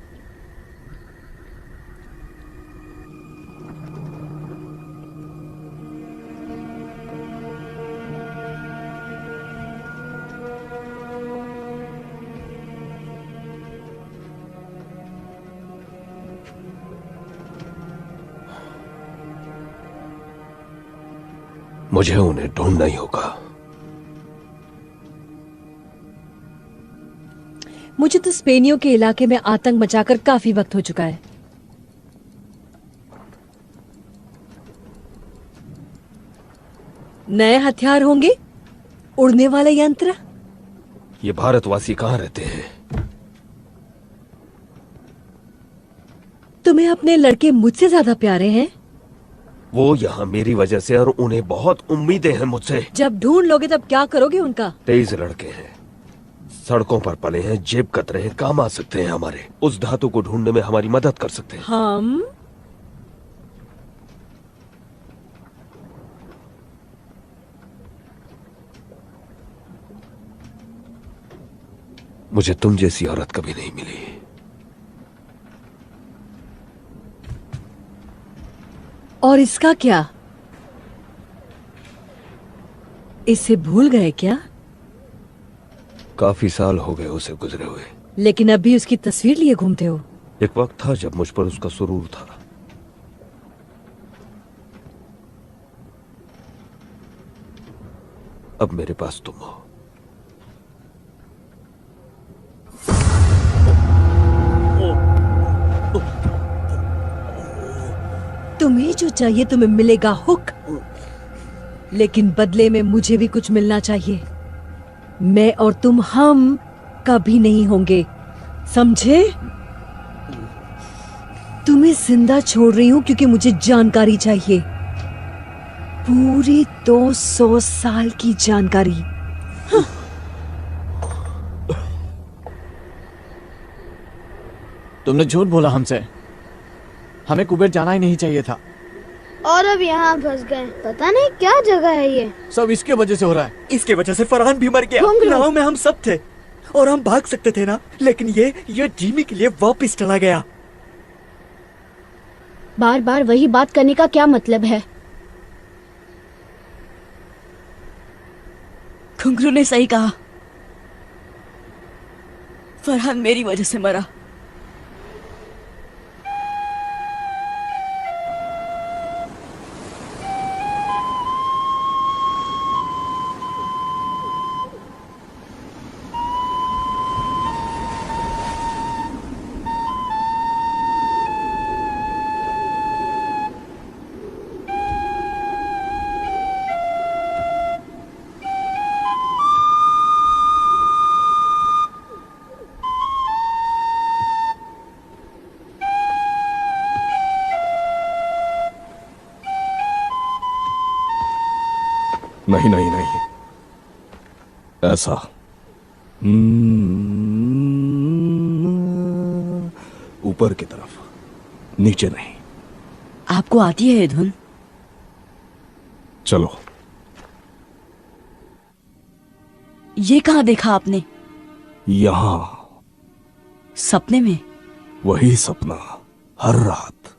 मुझे उन्हें ढूंढना ही होगा। मुझे तो स्पेनियों के इलाके में आतंक मचाकर काफी वक्त हो चुका है। नए हथियार होंगे, उड़ने वाले यंत्र। ये भारतवासी कहाँ रहते हैं? तुम्हें अपने लड़के मुझसे ज्यादा प्यारे हैं। वो यहाँ मेरी वजह से, और उन्हें बहुत उम्मीदें हैं मुझसे। जब ढूंढ लोगे तब क्या करोगे उनका? तेज लड़के हैं, सड़कों पर पले हैं, जेब कतरे हैं, काम आ सकते हैं हमारे। उस धातु को ढूंढने में हमारी मदद कर सकते हैं। हम मुझे तुम जैसी औरत कभी नहीं मिली। और इसका क्या? इसे भूल गए क्या? काफी साल हो गए उसे गुजरे हुए, लेकिन अब भी उसकी तस्वीर लिए घूमते हो। एक वक्त था जब मुझ पर उसका सुरूर था। अब मेरे पास तुम हो। तुम्हें जो चाहिए तुम्हें मिलेगा, हुक। लेकिन बदले में मुझे भी कुछ मिलना चाहिए। मैं और तुम हम कभी नहीं होंगे, समझे? तुम्हें जिंदा छोड़ रही हूं क्योंकि मुझे जानकारी चाहिए, पूरी 200 साल की जानकारी। तुमने झूठ बोला हमसे। हमें कुबेर जाना ही नहीं चाहिए था। और अब यहाँ फंस गए। पता नहीं क्या जगह है ये। सब इसके वजह से हो रहा है। इसके वजह से फरहान भी मर गया। नाव में हम सब थे और हम भाग सकते थे ना, लेकिन ये जिमी के लिए वापस चला गया। बार बार वही बात करने का क्या मतलब है? घुंघरू ने सही कहा, फरहान मेरी वजह से मरा। नहीं नहीं नहीं, ऐसा ऊपर की तरफ, नीचे नहीं। आपको आती है ये धुन? चलो ये कहाँ देखा आपने? यहाँ। सपने में? वही सपना, हर रात।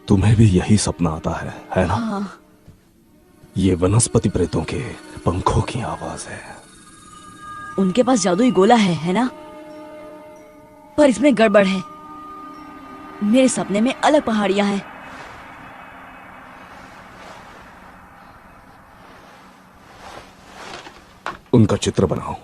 तुम्हें भी यही सपना आता है ना? हाँ। ये वनस्पति प्रेतों के पंखों की आवाज है। उनके पास जादुई गोला है ना? पर इसमें गड़बड़ है। मेरे सपने में अलग पहाड़ियां हैं। उनका चित्र बनाओ।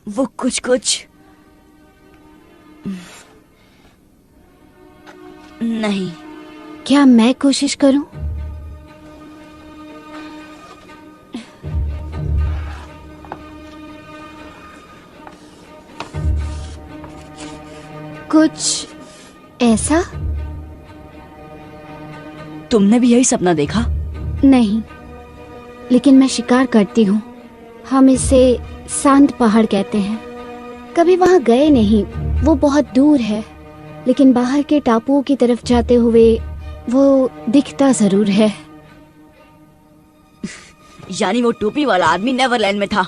वो कुछ नहीं। क्या मैं कोशिश करूं? कुछ ऐसा? तुमने भी यही सपना देखा? नहीं, लेकिन मैं शिकार करती हूँ। हम इसे शांत पहाड़ कहते हैं। कभी वहाँ गए नहीं, वो बहुत दूर है, लेकिन बाहर के टापुओं की तरफ जाते हुए वो दिखता जरूर है। यानी वो टोपी वाला आदमी नेवरलैंड में था।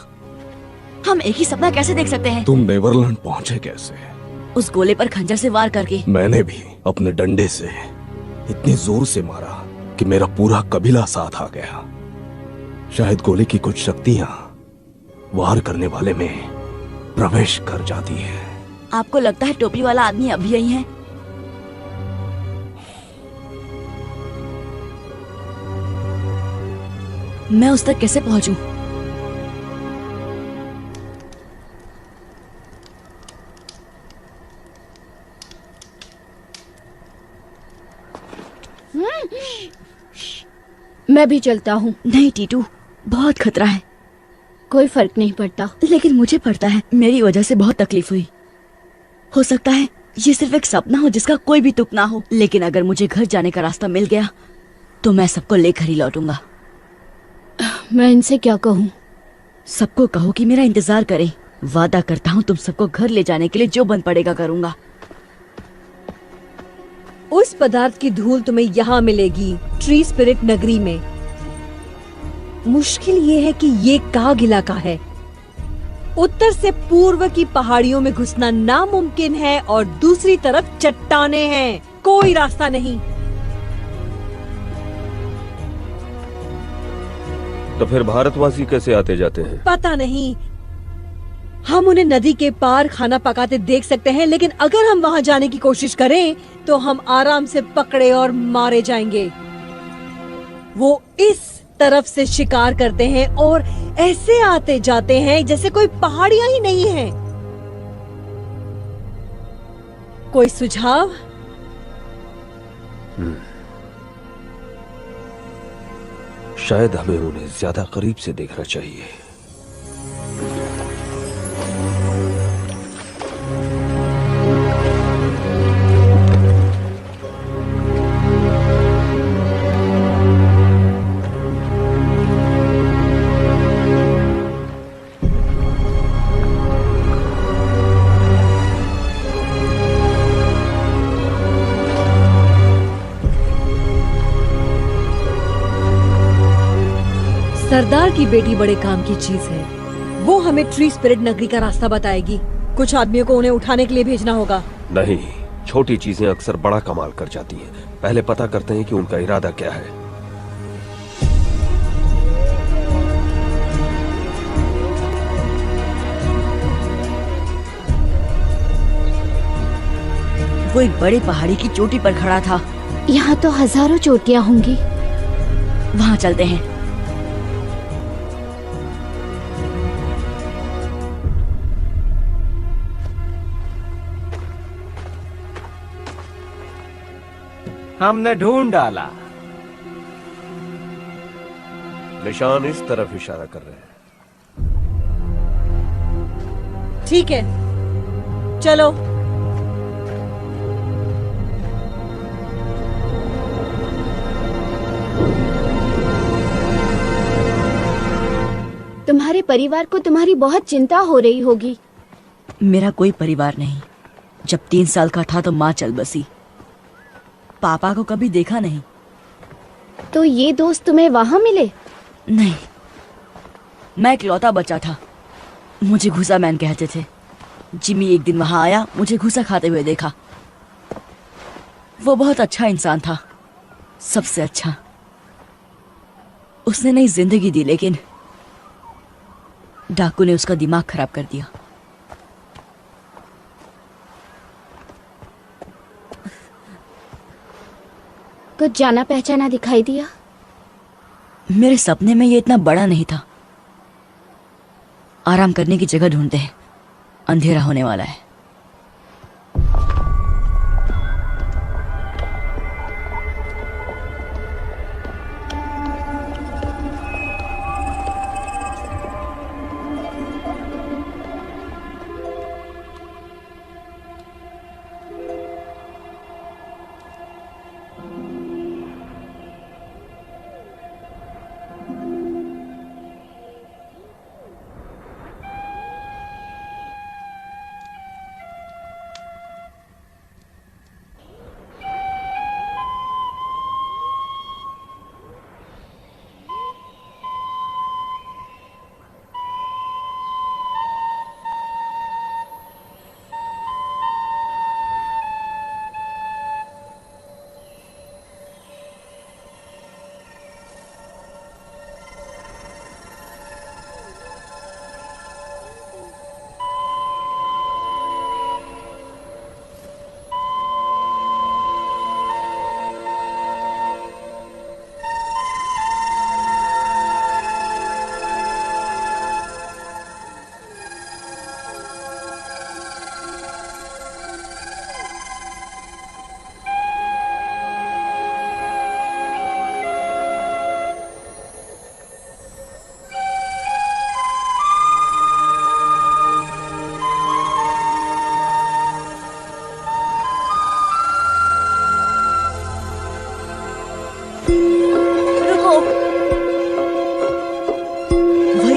हम एक ही सपना कैसे देख सकते हैं? तुम नेवरलैंड पहुंचे कैसे? उस गोले पर खंजर से वार करके। मैंने भी अपने डंडे से इतनी जोर से मारा कि मेरा पूरा कबीला साथ आ गया। शायद गोले की कुछ शक्तियां वार करने वाले में प्रवेश कर जाती है। आपको लगता है टोपी वाला आदमी अभी यही है? मैं उस तक कैसे पहुंचूं? मैं भी चलता हूँ। नहीं टीटू, बहुत खतरा है। कोई फर्क नहीं पड़ता। लेकिन मुझे पड़ता है। मेरी वजह से बहुत तकलीफ हुई। हो सकता है ये सिर्फ एक सपना हो जिसका कोई भी तुक ना हो, लेकिन अगर मुझे घर जाने का रास्ता मिल गया तो मैं सबको लेकर ही लौटूंगा। मैं इनसे क्या कहूँ? सबको कहो कि मेरा इंतजार करें। वादा करता हूँ तुम सबको घर ले जाने के लिए जो बन पड़ेगा करूंगा। उस पदार्थ की धूल तुम्हें यहाँ मिलेगी, ट्री स्पिरिट नगरी में। मुश्किल ये है कि ये काग इलाका है। उत्तर से पूर्व की पहाड़ियों में घुसना नामुमकिन है और दूसरी तरफ चट्टानें हैं। कोई रास्ता नहीं। तो फिर भारतवासी कैसे आते जाते हैं? पता नहीं। हम उन्हें नदी के पार खाना पकाते देख सकते हैं, लेकिन अगर हम वहां जाने की कोशिश करें तो हम आराम से पकड़े और मारे जाएंगे। वो इस तरफ से शिकार करते हैं और ऐसे आते जाते हैं जैसे कोई पहाड़ियां ही नहीं है। कोई सुझाव? शायद हमें उन्हें ज्यादा करीब से देखना चाहिए। सरदार की बेटी बड़े काम की चीज है। वो हमें ट्री स्पिरिट नगरी का रास्ता बताएगी। कुछ आदमियों को उन्हें उठाने के लिए भेजना होगा। नहीं, छोटी चीजें अक्सर बड़ा कमाल कर जाती हैं। पहले पता करते हैं कि उनका इरादा क्या है। वो एक बड़े पहाड़ी की चोटी पर खड़ा था। यहाँ तो हजारों चोटियाँ होंगी। वहाँ चलते हैं। हमने ढूंढ डाला। निशान इस तरफ इशारा कर रहे हैं। ठीक है, चलो। तुम्हारे परिवार को तुम्हारी बहुत चिंता हो रही होगी। मेरा कोई परिवार नहीं। जब 3 साल का था तो माँ चल बसी। पापा को कभी देखा नहीं। तो ये दोस्त तुम्हें वहां मिले? नहीं, मैं इकलौता बच्चा था। मुझे घुसा मैन कहते थे। जिमी एक दिन वहां आया, मुझे घुसा खाते हुए देखा। वो बहुत अच्छा इंसान था, सबसे अच्छा। उसने नई जिंदगी दी, लेकिन डाकू ने उसका दिमाग खराब कर दिया। कुछ जाना पहचाना दिखाई दिया? मेरे सपने में ये इतना बड़ा नहीं था। आराम करने की जगह ढूंढते हैं, अंधेरा होने वाला है।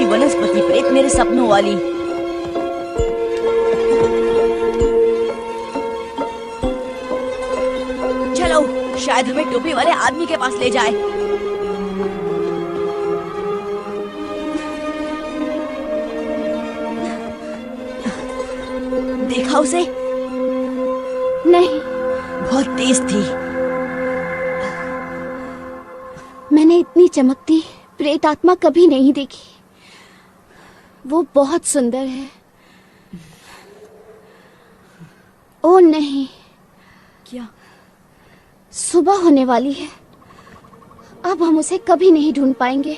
वनस्पति प्रेत मेरे सपनों वाली। चलो, शायद हमें टोपी वाले आदमी के पास ले जाए। देखा उसे? नहीं। बहुत तेज थी। मैंने इतनी चमकती प्रेत आत्मा कभी नहीं देखी। वो बहुत सुंदर है। ओ नहीं। क्या? सुबह होने वाली है। अब हम उसे कभी नहीं ढूंढ पाएंगे।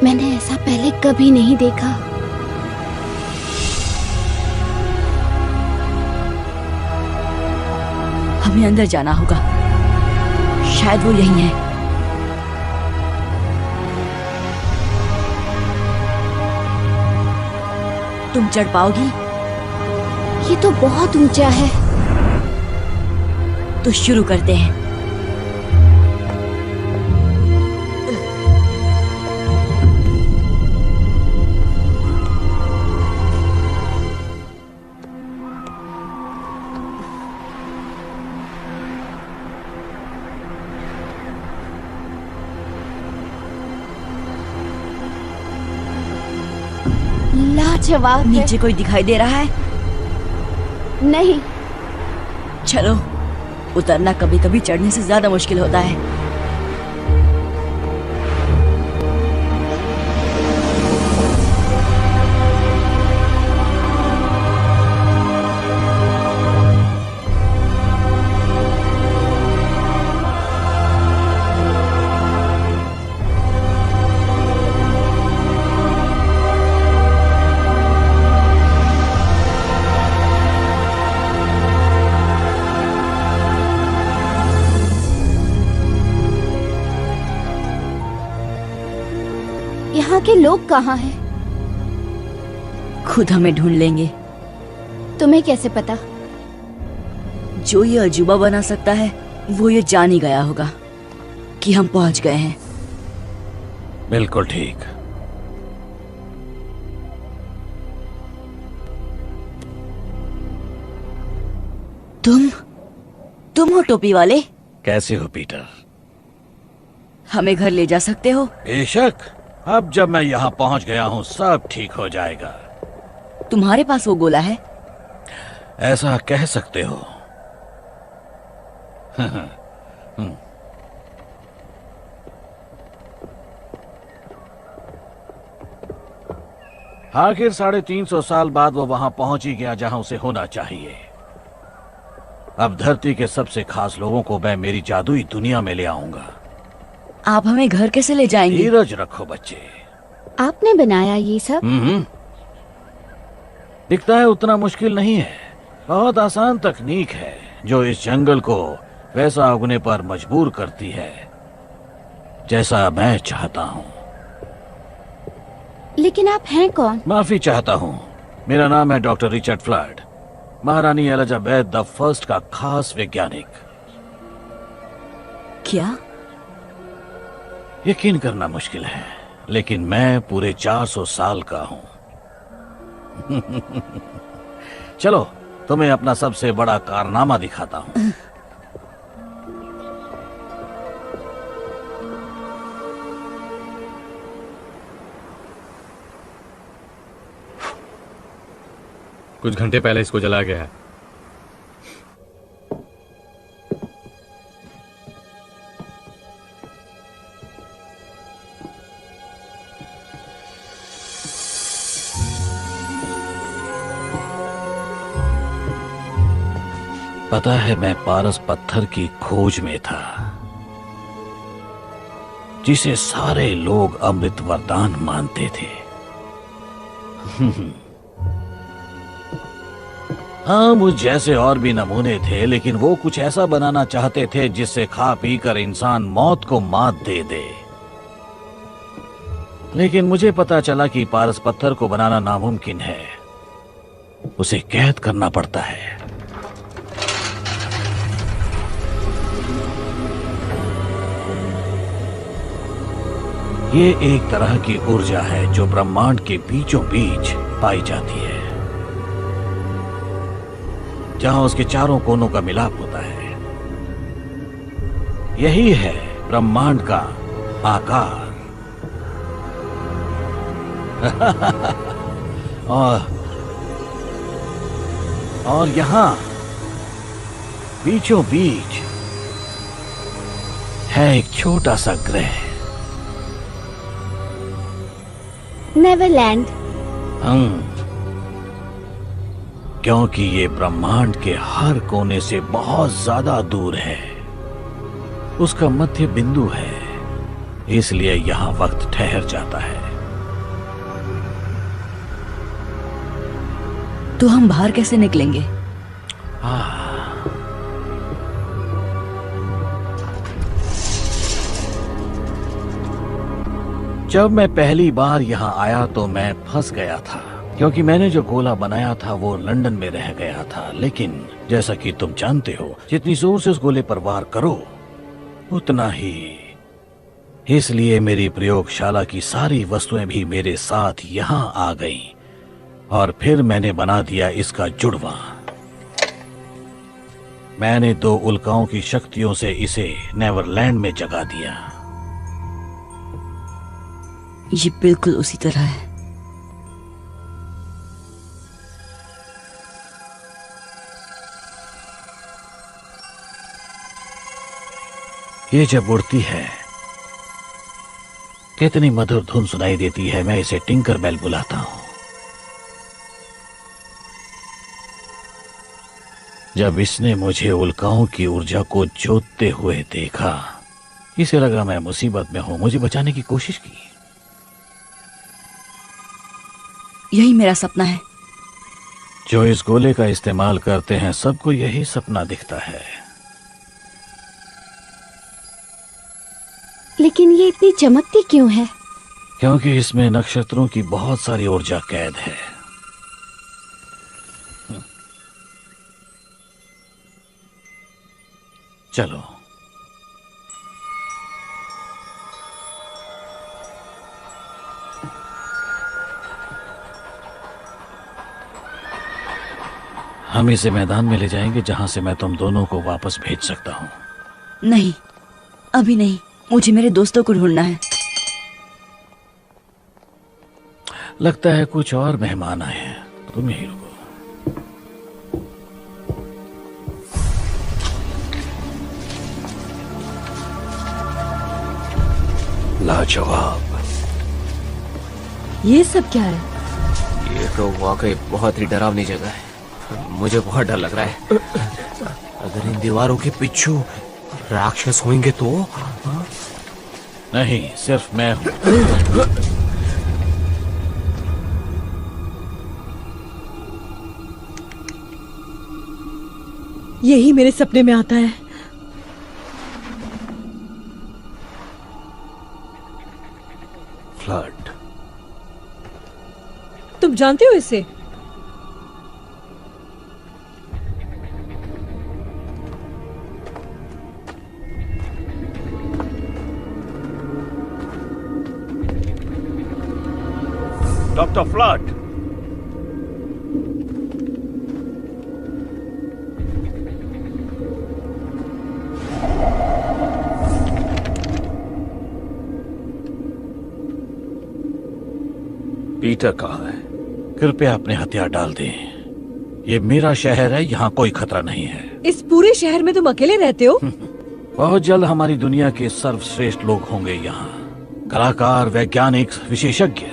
मैंने ऐसा पहले कभी नहीं देखा। हमें अंदर जाना होगा। शायद वो यही है। तुम चढ़ पाओगी? ये तो बहुत ऊंचा है। तो शुरू करते हैं। लाजवाब। नीचे कोई दिखाई दे रहा है? नहीं। चलो, उतरना कभी कभी चढ़ने से ज्यादा मुश्किल होता है। के लोग कहाँ हैं? खुद हमें ढूंढ लेंगे। तुम्हें कैसे पता? जो ये अजूबा बना सकता है वो ये जान ही गया होगा कि हम पहुंच गए हैं। बिल्कुल ठीक। तुम हो टोपी वाले? कैसे हो पीटर? हमें घर ले जा सकते हो? बेशक। अब जब मैं यहाँ पहुँच गया हूँ सब ठीक हो जाएगा। तुम्हारे पास वो गोला है? ऐसा कह सकते हो। आखिर 350 साल बाद वो वहां पहुंच ही गया जहां उसे होना चाहिए। अब धरती के सबसे खास लोगों को मैं मेरी जादुई दुनिया में ले आऊंगा। आप हमें घर कैसे ले जाएंगे? धीरज रखो बच्चे। आपने बनाया ये सब? दिखता है उतना मुश्किल नहीं है। बहुत आसान तकनीक है जो इस जंगल को वैसा उगने पर मजबूर करती है जैसा मैं चाहता हूँ। लेकिन आप हैं कौन? माफी चाहता हूँ। मेरा नाम है डॉक्टर रिचर्ड फ्लड, महारानी एलिजाबेथ द फर्स्ट का खास वैज्ञानिक। क्या? यकीन करना मुश्किल है लेकिन मैं पूरे 400 साल का हूँ। चलो तुम्हें अपना सबसे बड़ा कारनामा दिखाता हूँ। कुछ घंटे पहले इसको जलाया गया है। पता है मैं पारस पत्थर की खोज में था जिसे सारे लोग अमृत वरदान मानते थे। हाँ, मुझ जैसे और भी नमूने थे लेकिन वो कुछ ऐसा बनाना चाहते थे जिससे खा पी कर इंसान मौत को मात दे दे। लेकिन मुझे पता चला कि पारस पत्थर को बनाना नामुमकिन है, उसे कैद करना पड़ता है। ये एक तरह की ऊर्जा है जो ब्रह्मांड के बीचों बीच पाई जाती है, जहां उसके चारों कोनों का मिलाप होता है। यही है ब्रह्मांड का आकार। और यहां बीचों बीच है एक छोटा सा ग्रह, नेवरलैंड। क्योंकि ये ब्रह्मांड के हर कोने से बहुत ज्यादा दूर है, उसका मध्य बिंदु है, इसलिए यहां वक्त ठहर जाता है। तो हम बाहर कैसे निकलेंगे? जब मैं पहली बार यहाँ आया तो मैं फंस गया था क्योंकि मैंने जो गोला बनाया था वो लंदन में रह गया था। लेकिन जैसा कि तुम जानते हो, जितनी जोर से उस गोले पर वार करो उतना ही। इसलिए मेरी प्रयोगशाला की सारी वस्तुएं भी मेरे साथ यहाँ आ गईं और फिर मैंने बना दिया इसका जुड़वा। मैंने 2 उल्काओं की शक्तियों से इसे नेवरलैंड में जगा दिया। ये बिल्कुल उसी तरह है। ये जब उड़ती है कितनी मधुर धुन सुनाई देती है। मैं इसे टिंकर बेल बुलाता हूं। जब इसने मुझे उल्काओं की ऊर्जा को जोतते हुए देखा, इसे लगा मैं मुसीबत में हूं, मुझे बचाने की कोशिश की। यही मेरा सपना है। जो इस गोले का इस्तेमाल करते हैं सबको यही सपना दिखता है। लेकिन ये इतनी चमकती क्यों है? क्योंकि इसमें नक्षत्रों की बहुत सारी ऊर्जा कैद है। चलो। हम इसे मैदान में ले जाएंगे जहां से मैं तुम दोनों को वापस भेज सकता हूं। नहीं, अभी नहीं, मुझे मेरे दोस्तों को ढूंढना है। लगता है कुछ और मेहमान आए हैं, तुम यहीं रुको। लाजवाब। ये सब क्या है? ये तो वाकई बहुत ही डरावनी जगह है। मुझे बहुत डर लग रहा है। अगर इन दीवारों के पीछू राक्षस होंगे तो? नहीं, सिर्फ मैं हूं। यही मेरे सपने में आता है। फ्लड। तुम जानते हो इसे? Doctor flood. पीटर कहाँ है? कृपया अपने हथियार डाल दें। ये मेरा शहर है, यहाँ कोई खतरा नहीं है। इस पूरे शहर में तुम अकेले रहते हो? बहुत जल्द हमारी दुनिया के सर्वश्रेष्ठ लोग होंगे यहाँ। कलाकार, वैज्ञानिक, विशेषज्ञ।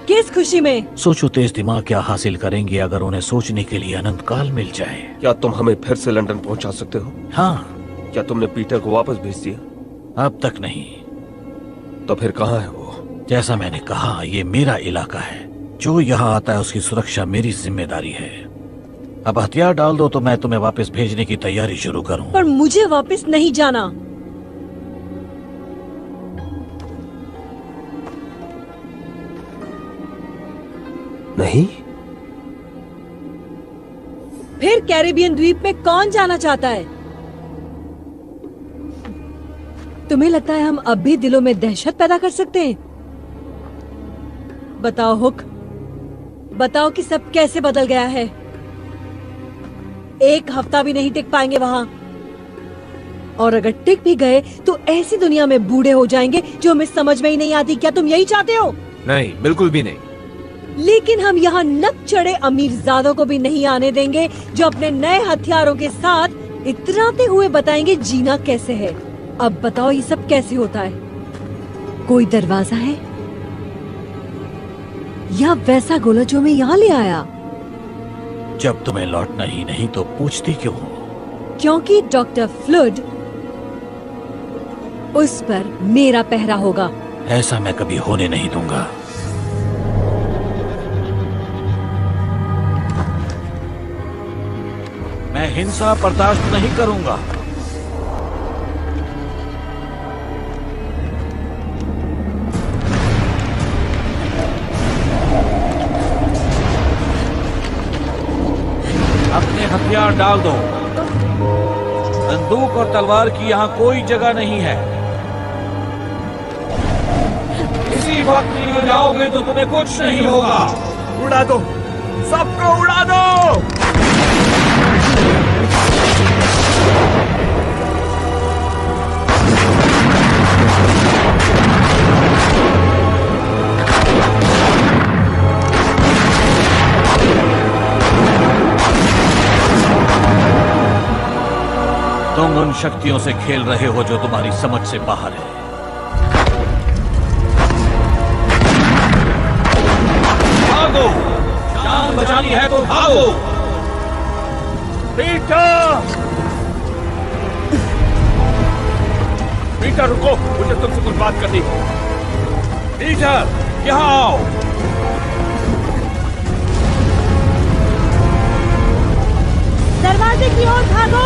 किस खुशी में? सोचो तेज दिमाग क्या हासिल करेंगे अगर उन्हें सोचने के लिए अनंत काल मिल जाए। क्या तुम हमें फिर से लंदन पहुंचा सकते हो? हाँ। क्या तुमने पीटर को वापस भेज दिया? अब तक नहीं। तो फिर कहाँ है वो? जैसा मैंने कहा, ये मेरा इलाका है। जो यहाँ आता है उसकी सुरक्षा मेरी जिम्मेदारी है। अब हथियार डाल दो तो मैं तुम्हें वापस भेजने की तैयारी शुरू करूं। पर मुझे वापस नहीं जाना। नहीं? फिर कैरेबियन द्वीप में कौन जाना चाहता है? तुम्हें लगता है हम अब भी दिलों में दहशत पैदा कर सकते हैं? बताओ हुक, बताओ कि सब कैसे बदल गया है। एक हफ्ता भी नहीं टिक पाएंगे वहां, और अगर टिक भी गए तो ऐसी दुनिया में बूढ़े हो जाएंगे जो हमें समझ में ही नहीं आती। क्या तुम यही चाहते हो? नहीं, बिल्कुल भी नहीं। लेकिन हम यहाँ नक चढ़े अमीरजादों को भी नहीं आने देंगे जो अपने नए हथियारों के साथ इतराते हुए बताएंगे जीना कैसे है। अब बताओ ये सब कैसे होता है? कोई दरवाजा है या वैसा गोला जो मैं यहाँ ले आया? जब तुम्हें लौटना ही नहीं तो पूछती क्यों हो? क्योंकि डॉक्टर फ्लड, उस पर मेरा पहरा होगा। ऐसा मैं कभी होने नहीं दूंगा। मैं हिंसा बर्दाश्त नहीं करूंगा। अपने हथियार डाल दो। बंदूक और तलवार की यहाँ कोई जगह नहीं है। इसी वक्त निकल जाओगे तो तुम्हें कुछ नहीं होगा। उड़ा दो, सबको उड़ा दो। तुम उन शक्तियों से खेल रहे हो जो तुम्हारी समझ से बाहर है। भागो, जान बचानी है तो भागो। पीटर! पीटर रुको, मुझे तुमसे कुछ बात करनी है। पीटर, यहाँ आओ। दरवाजे की ओर भागो।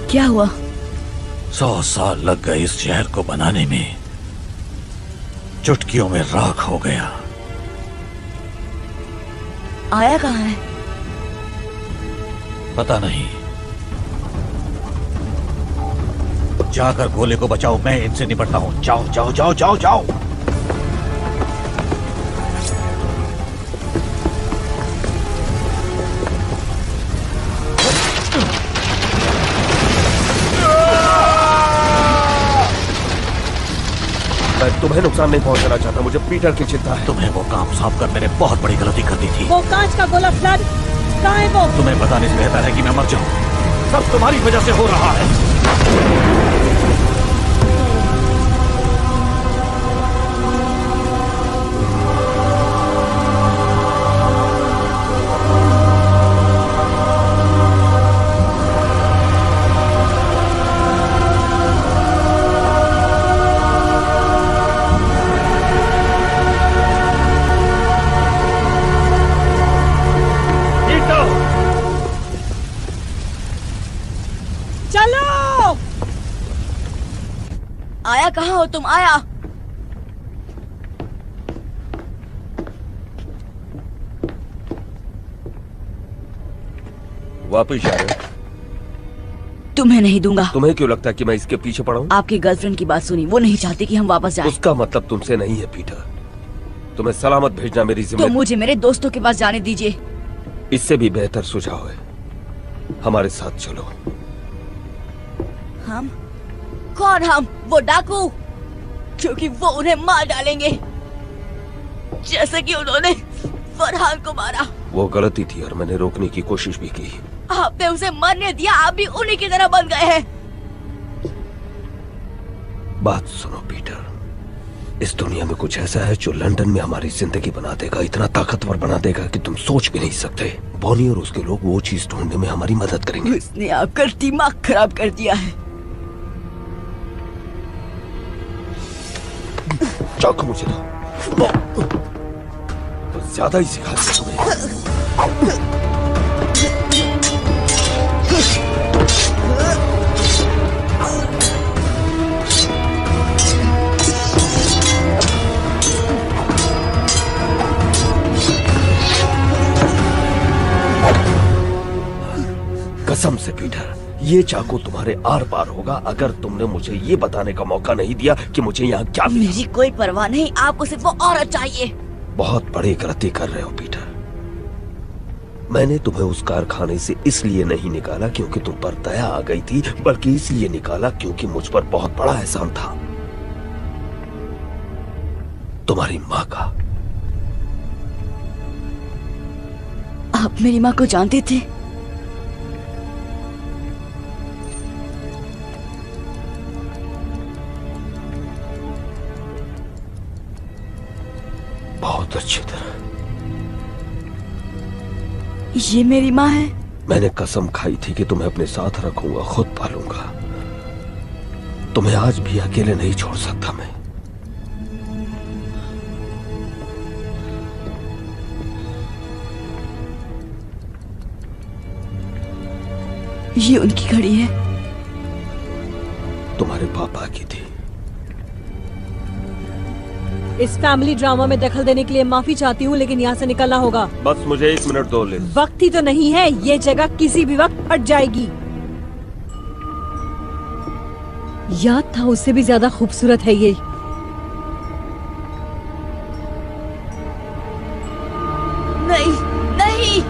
क्या हुआ? 100 साल लग गए इस शहर को बनाने में, चुटकियों में राख हो गया। आया कहाँ है? पता नहीं। जाकर गोले को बचाओ, मैं इनसे निपटता हूं। जाओ जाओ जाओ जाओ जाओ। मैं तुम्हें नुकसान नहीं पहुंचाना चाहता, मुझे पीटर की चिंता है। तुम्हें वो काम साफ कर मैंने बहुत बड़ी गलती कर दी थी। वो कांच का गोला फ्लड कहाँ है वो? तुम्हें बताने से बेहतर है कि मैं मर जाऊं। सब तुम्हारी वजह से हो रहा है। आया कहाँ हो तुम? आया। वापिस आ रहे? तुम्हें नहीं दूंगा। तुम्हें क्यों लगता है कि मैं इसके पीछे पड़ा हूँ? आपकी गर्लफ्रेंड की बात सुनी, वो नहीं चाहती कि हम वापस जाएं। उसका मतलब तुमसे नहीं है पीटर। तुम्हें सलामत भेजना मेरी जिम्मेदारी। तो मुझे मेरे दोस्तों के पास जाने दीजिए। इससे भी बेहतर सुझाव है, हमारे साथ चलो। हम? कौन हम? वो डाकू? क्योंकि वो उन्हें मार डालेंगे जैसे कि उन्होंने फरहान को मारा। वो गलती थी और मैंने रोकने की कोशिश भी की। आपने उसे मरने दिया, आप भी उन्हीं की तरह बन गए हैं। बात सुनो पीटर, इस दुनिया में कुछ ऐसा है जो लंदन में हमारी जिंदगी बना देगा, इतना ताकतवर बना देगा कि तुम सोच भी नहीं सकते। बॉनी और उसके लोग वो चीज ढूंढने में हमारी मदद करेंगे। उसने आपका दिमाग खराब कर दिया है। चाकू मुझे दो। तो ज्यादा ही सिखा दिया तुम्हें। कसम से पीटर, ये चाकू तुम्हारे आर पार होगा अगर तुमने मुझे ये बताने का मौका नहीं दिया कि मुझे यहाँ क्या मिला। मेरी कोई परवाह नहीं, आपको सिर्फ वो औरत चाहिए। बहुत बड़ी गलती कर रहे हो पीटर। मैंने तुम्हें उस कारखाने से इसलिए नहीं निकाला क्योंकि तुम पर दया आ गई थी, बल्कि इसलिए निकाला क्योंकि मुझ पर बहुत बड़ा एहसान था, तुम्हारी माँ का। आप मेरी माँ को जानते थे? बहुत अच्छी तरह। ये मेरी माँ है। मैंने कसम खाई थी कि तुम्हें अपने साथ रखूंगा, खुद पालूंगा। तुम्हें आज भी अकेले नहीं छोड़ सकता मैं। ये उनकी घड़ी है। तुम्हारे पापा की थी। इस फैमिली ड्रामा में दखल देने के लिए माफी चाहती हूँ, लेकिन यहाँ से निकलना होगा। बस मुझे 1 मिनट दो ले। वक्त ही तो नहीं है, ये जगह किसी भी वक्त फट जाएगी। याद था उससे भी ज्यादा खूबसूरत है ये। नहीं नहीं,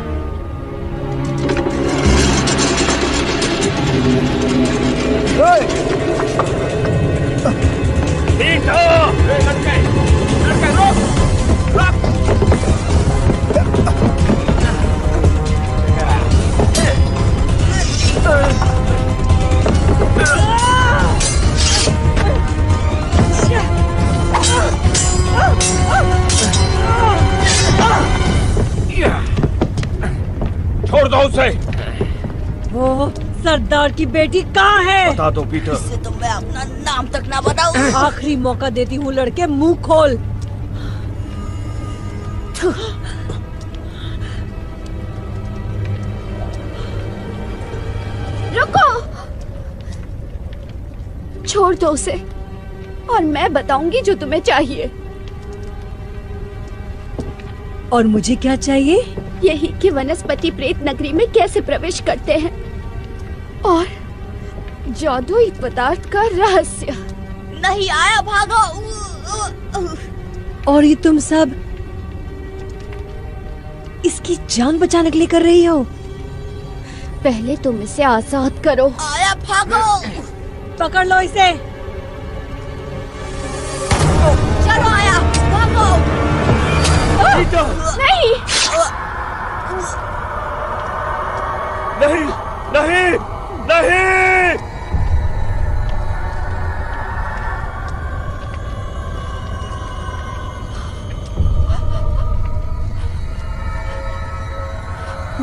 छोड़ दो उसे। वो सरदार की बेटी कहाँ है? बता दो पीटर। इससे तो मैं अपना नाम तक ना बताऊं। आखिरी मौका देती हूँ लड़के, मुंह खोल। रुको। छोड़ दो उसे और मैं बताऊंगी जो तुम्हें चाहिए। और मुझे क्या चाहिए? यही कि वनस्पति प्रेत नगरी में कैसे प्रवेश करते हैं और जादुई पदार्थ का रहस्य। नहीं आया, भागो। और ये तुम सब इसकी जान बचाने के लिए कर रही हो? पहले तुम इसे आजाद करो। आया, भागो। पकड़ लो इसे। चलो आया, भागो। नहीं नहीं नहीं नहीं।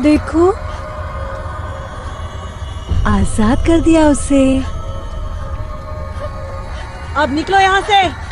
देखो, आजाद कर दिया उसे। अब निकलो यहाँ से।